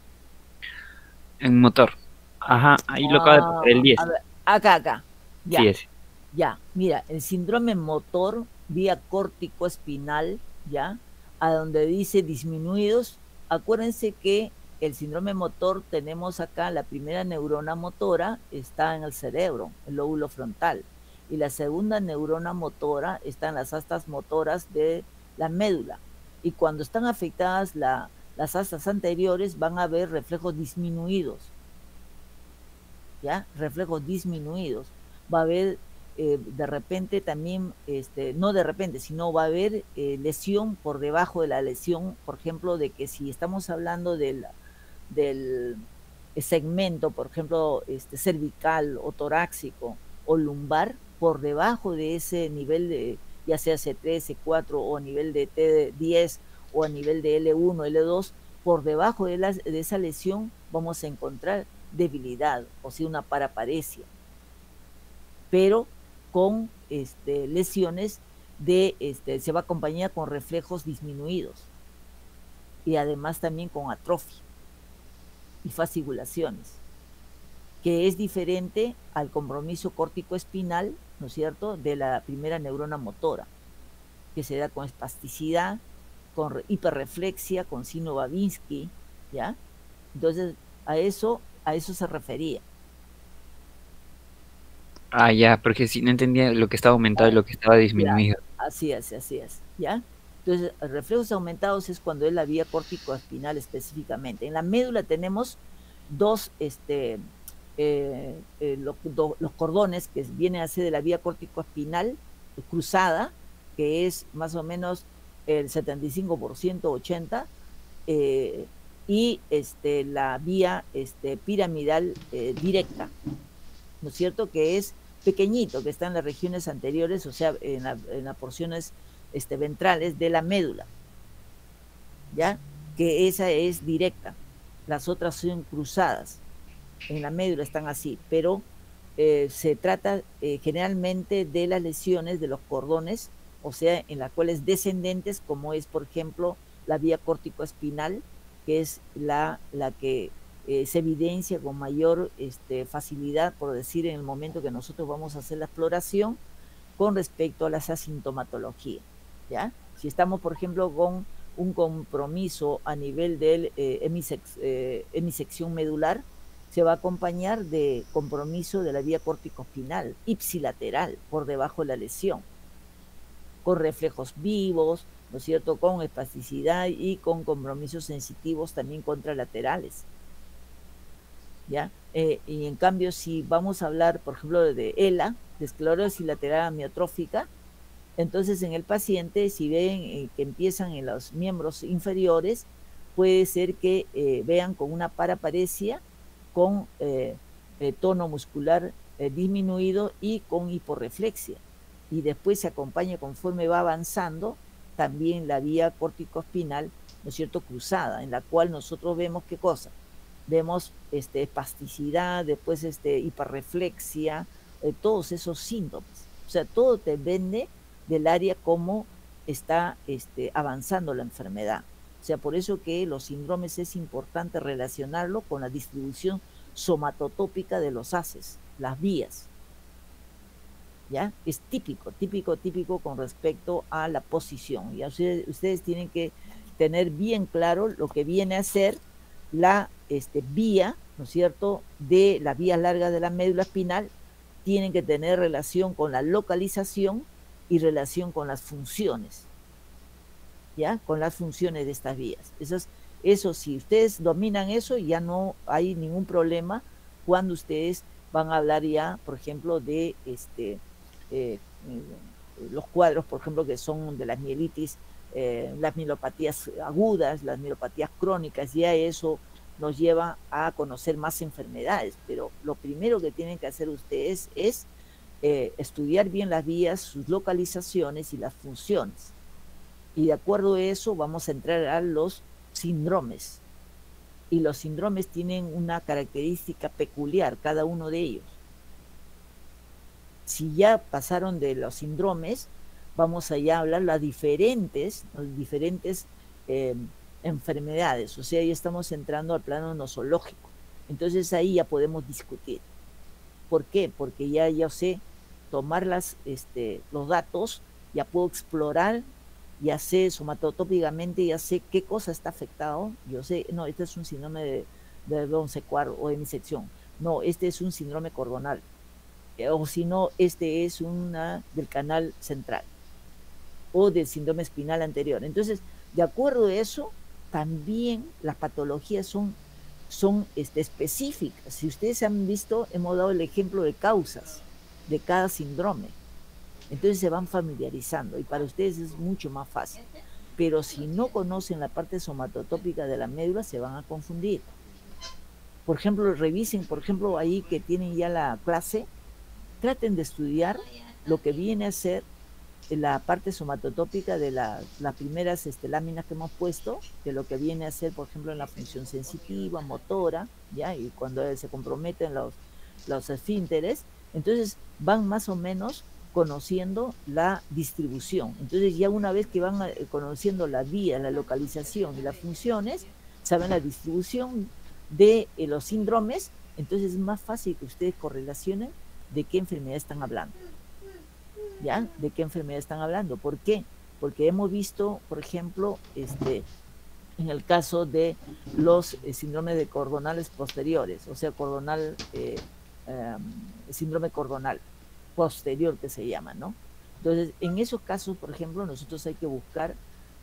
S6: En motor. Ajá, ahí lo acaba de pasar el 10.
S2: A ver, acá. Ya.
S6: Sí, ese.
S2: Ya, mira, el síndrome motor vía córtico espinal, ya, a donde dice disminuidos, acuérdense que el síndrome motor tenemos acá, la primera neurona motora está en el cerebro, el lóbulo frontal, y la segunda neurona motora está en las astas motoras de la médula, y cuando están afectadas las astas anteriores van a haber reflejos disminuidos, ¿ya? Reflejos disminuidos. Va a haber de repente también, no de repente, sino va a haber lesión por debajo de la lesión, por ejemplo, de que si estamos hablando del segmento, por ejemplo, cervical o torácico o lumbar, por debajo de ese nivel de, ya sea C3, C4 o a nivel de T10 o a nivel de L1, L2, por debajo de esa lesión vamos a encontrar debilidad, o sea, una paraparesia, pero con lesiones se va acompañada con reflejos disminuidos y además también con atrofia y fasciculaciones, que es diferente al compromiso córtico-espinal, ¿no es cierto?, de la primera neurona motora, que se da con espasticidad, con hiperreflexia, con signo Babinski, ¿ya? Entonces, a eso se refería.
S6: Ya, porque si no entendía lo que estaba aumentado y lo que estaba disminuido.
S2: Ya, así es, ¿ya? Entonces, reflejos aumentados es cuando es la vía córtico-espinal específicamente. En la médula tenemos dos, los cordones que vienen a ser de la vía córtico-espinal cruzada, que es más o menos el 75%, 80%, y la vía piramidal directa, ¿no es cierto?, que es pequeñito, que está en las regiones anteriores, o sea, en las porciones ventrales de la médula, ¿ya? Que esa es directa, las otras son cruzadas, en la médula están así, pero se trata generalmente de las lesiones de los cordones, o sea, en las cuales descendentes, como es, por ejemplo, la vía córtico-espinal, que es la que se evidencia con mayor facilidad, por decir, en el momento que nosotros vamos a hacer la exploración con respecto a la asintomatología, ¿ya? Si estamos, por ejemplo, con un compromiso a nivel de hemisección medular, se va a acompañar de compromiso de la vía córtico-espinal, ipsilateral, por debajo de la lesión, con reflejos vivos, ¿no es cierto?, con espasticidad y con compromisos sensitivos también contralaterales, ¿ya? Y en cambio, si vamos a hablar, por ejemplo, de ELA, de esclerosis lateral amiotrófica, entonces en el paciente, si ven que empiezan en los miembros inferiores, puede ser que vean con una paraparesia, con tono muscular disminuido y con hiporreflexia, y después se acompaña conforme va avanzando también la vía córtico-espinal, ¿no es cierto?, cruzada, en la cual nosotros vemos qué cosa, vemos espasticidad, después hiperreflexia, todos esos síntomas. O sea, todo depende del área cómo está avanzando la enfermedad. O sea, por eso que los síndromes es importante relacionarlo con la distribución somatotópica de los haces, las vías. ¿Ya? Es típico con respecto a la posición. ¿Ya? Ustedes tienen que tener bien claro lo que viene a ser la vía, ¿no es cierto?, de las vías largas de la médula espinal, tienen que tener relación con la localización y relación con las funciones, ¿ya? Con las funciones de estas vías. Eso, si ustedes dominan eso, ya no hay ningún problema cuando ustedes van a hablar ya, por ejemplo, de los cuadros, por ejemplo, que son de las mielitis, las mielopatías agudas, las mielopatías crónicas, ya eso nos lleva a conocer más enfermedades, pero lo primero que tienen que hacer ustedes es estudiar bien las vías, sus localizaciones y las funciones. Y de acuerdo a eso vamos a entrar a los síndromes. Y los síndromes tienen una característica peculiar, cada uno de ellos. Si ya pasaron de los síndromes, vamos allá a hablar las diferentes enfermedades, o sea, ya estamos entrando al plano nosológico. Entonces ahí ya podemos discutir. ¿Por qué? Porque ya sé tomar los datos, ya puedo explorar, ya sé somatotópicamente, ya sé qué cosa está afectado, yo sé, no, este es un síndrome de Brown-Séquard o de hemisección, no, este es un síndrome cordonal, o si no, este es una del canal central, o del síndrome espinal anterior. Entonces, de acuerdo a eso, también las patologías son específicas. Si ustedes han visto, hemos dado el ejemplo de causas de cada síndrome. Entonces se van familiarizando y para ustedes es mucho más fácil. Pero si no conocen la parte somatotópica de la médula, se van a confundir. Por ejemplo, revisen, por ejemplo, ahí que tienen ya la clase, traten de estudiar lo que viene a ser la parte somatotópica de las primeras láminas que hemos puesto, de lo que viene a ser, por ejemplo, en la función sensitiva, motora, ¿ya? Y cuando se comprometen los esfínteres, entonces van más o menos conociendo la distribución. Entonces ya una vez que van conociendo la vía, la localización y las funciones, saben la distribución de los síndromes, entonces es más fácil que ustedes correlacionen de qué enfermedad están hablando. ¿Ya? ¿De qué enfermedad están hablando? ¿Por qué? Porque hemos visto, por ejemplo, en el caso de los síndromes de cordonales posteriores, o sea, síndrome cordonal posterior que se llama, ¿no? Entonces, en esos casos, por ejemplo, nosotros hay que buscar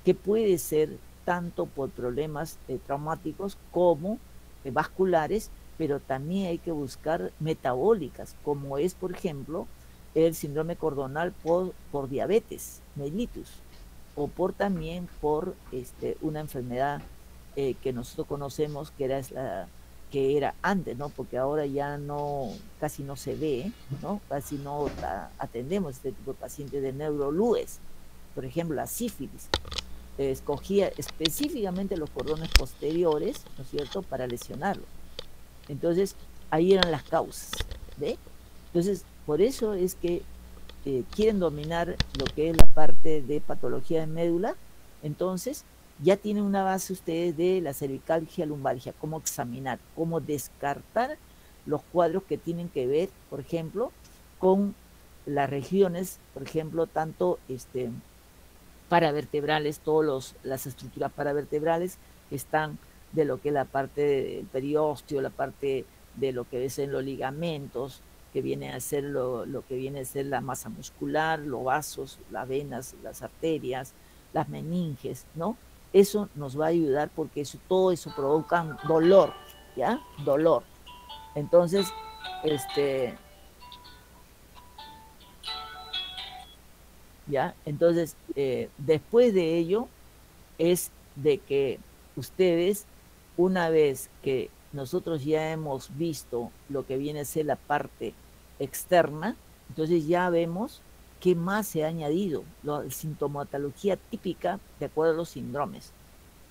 S2: qué puede ser tanto por problemas traumáticos como vasculares, pero también hay que buscar metabólicas, como es, por ejemplo, el síndrome cordonal por diabetes mellitus, o también por una enfermedad que nosotros conocemos que era antes, ¿no? Porque ahora ya casi no se ve, ¿no? Casi no atendemos este tipo de pacientes de neurolúes, por ejemplo, la sífilis. Escogía específicamente los cordones posteriores, ¿no es cierto?, para lesionarlos. Entonces, ahí eran las causas, ¿ve? Entonces, por eso es que quieren dominar lo que es la parte de patología de médula, entonces ya tienen una base ustedes de la cervicalgia, lumbalgia, cómo examinar, cómo descartar los cuadros que tienen que ver, por ejemplo, con las regiones, por ejemplo, tanto paravertebrales, todas las estructuras paravertebrales que están de lo que es la parte del periósteo, la parte de lo que es en los ligamentos, que viene a ser lo que viene a ser la masa muscular, los vasos, las venas, las arterias, las meninges, ¿no? Eso nos va a ayudar porque todo eso provoca dolor, ¿ya? Dolor. Entonces, ¿ya? Entonces, después de ello, es de que ustedes, una vez que nosotros ya hemos visto lo que viene a ser la parte externa, entonces ya vemos ¿qué más se ha añadido? La sintomatología típica de acuerdo a los síndromes.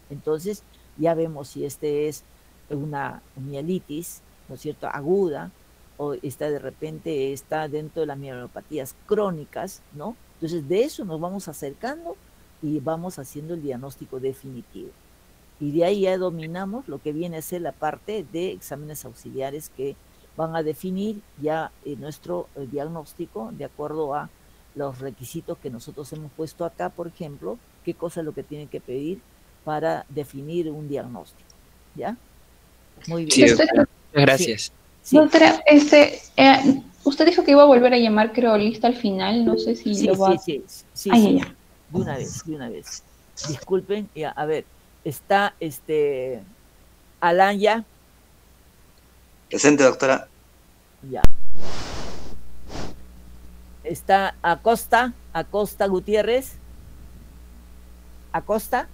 S2: Entonces, ya vemos si este es una mielitis, ¿no es cierto?, aguda, o está de repente está dentro de las mielopatías crónicas, ¿no? Entonces, de eso nos vamos acercando y vamos haciendo el diagnóstico definitivo. Y de ahí ya dominamos lo que viene a ser la parte de exámenes auxiliares que van a definir ya nuestro diagnóstico de acuerdo a los requisitos que nosotros hemos puesto acá, por ejemplo, qué cosa es lo que tienen que pedir para definir un diagnóstico, ¿ya? Muy bien.
S6: Sí, doctora. Muchas gracias.
S2: Sí.
S8: Doctora, usted dijo que iba a volver a llamar, creo, lista al final, no sé si lo va
S2: Sí.
S8: ya.
S2: De una vez. Disculpen, ya, a ver, está Alan ya.
S1: Presente, doctora.
S2: Ya. Está Acosta Gutiérrez. Acosta.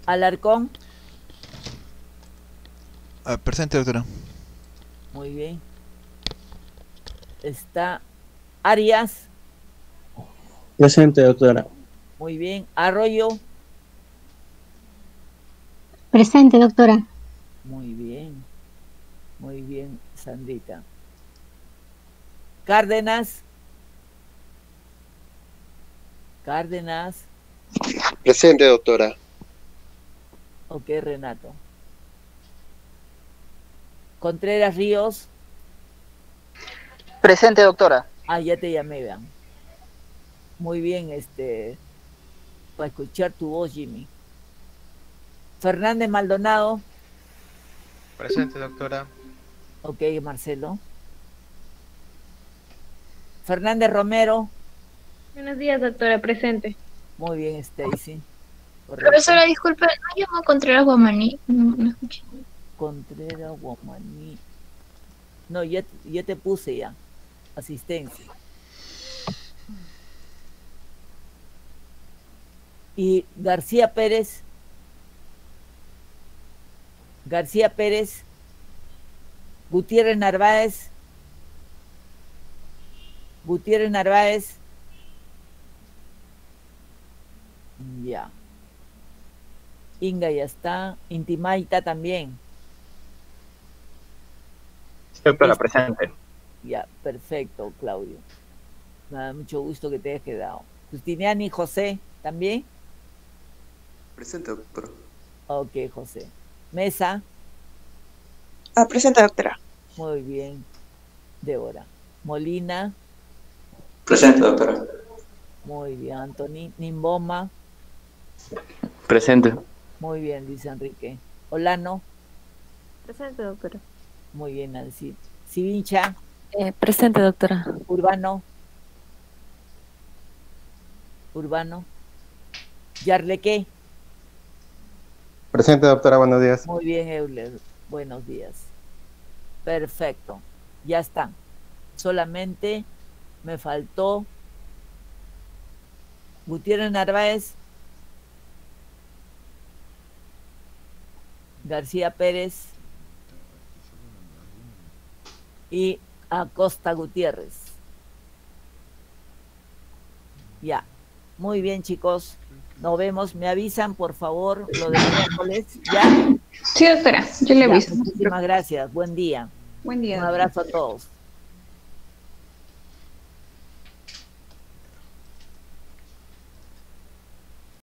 S2: Alarcón.
S12: Presente, doctora.
S2: Muy bien. Está Arias.
S13: Presente, doctora.
S2: Muy bien. Arroyo.
S14: Presente, doctora.
S2: Muy bien. Muy bien, Sandrita. Cárdenas.
S3: Presente, doctora.
S2: Ok, Renato. Contreras Ríos.
S15: Presente, doctora.
S2: Ah, ya te llamé, vean. Muy bien, para escuchar tu voz, Jimmy. Fernández Maldonado.
S16: Presente, doctora.
S2: Ok, Marcelo. Fernández Romero.
S9: Buenos días, doctora, presente.
S2: Muy bien, Stacy. Correcto.
S17: Profesora, disculpe, ¿no llamó Contreras Guamaní? No escuché.
S2: Contreras Guamaní. No, ya te puse ya. Asistencia. Y García Pérez. Gutiérrez Narváez. Ya. Inga ya está. Intimaita también.
S10: Doctora, presente.
S2: Ya, perfecto, Claudio. Me da mucho gusto que te hayas quedado. Justiniani José, ¿también?
S1: Presente, doctora.
S2: Ok, José. Mesa.
S9: Presente, doctora.
S2: Muy bien. Débora. Molina.
S1: Presente, doctora.
S2: Muy bien, Anthony. Nimboma.
S5: Presente.
S2: Muy bien, Luis Enrique. Olano.
S9: Presente, doctora.
S2: Muy bien, Nancy. Sivincha.
S7: Presente, doctora.
S2: Urbano. Yarleque.
S18: Presente, doctora, buenos días.
S2: Muy bien, Euler. Buenos días. Perfecto. Ya están. Solamente me faltó Gutiérrez Narváez, García Pérez y Acosta Gutiérrez. Ya. Muy bien, chicos. Nos vemos. Me avisan, por favor, lo del miércoles. ¿Ya?
S8: Sí, doctora. Yo le aviso.
S2: Muchísimas gracias. Buen día.
S8: Buen día.
S2: Un abrazo a todos.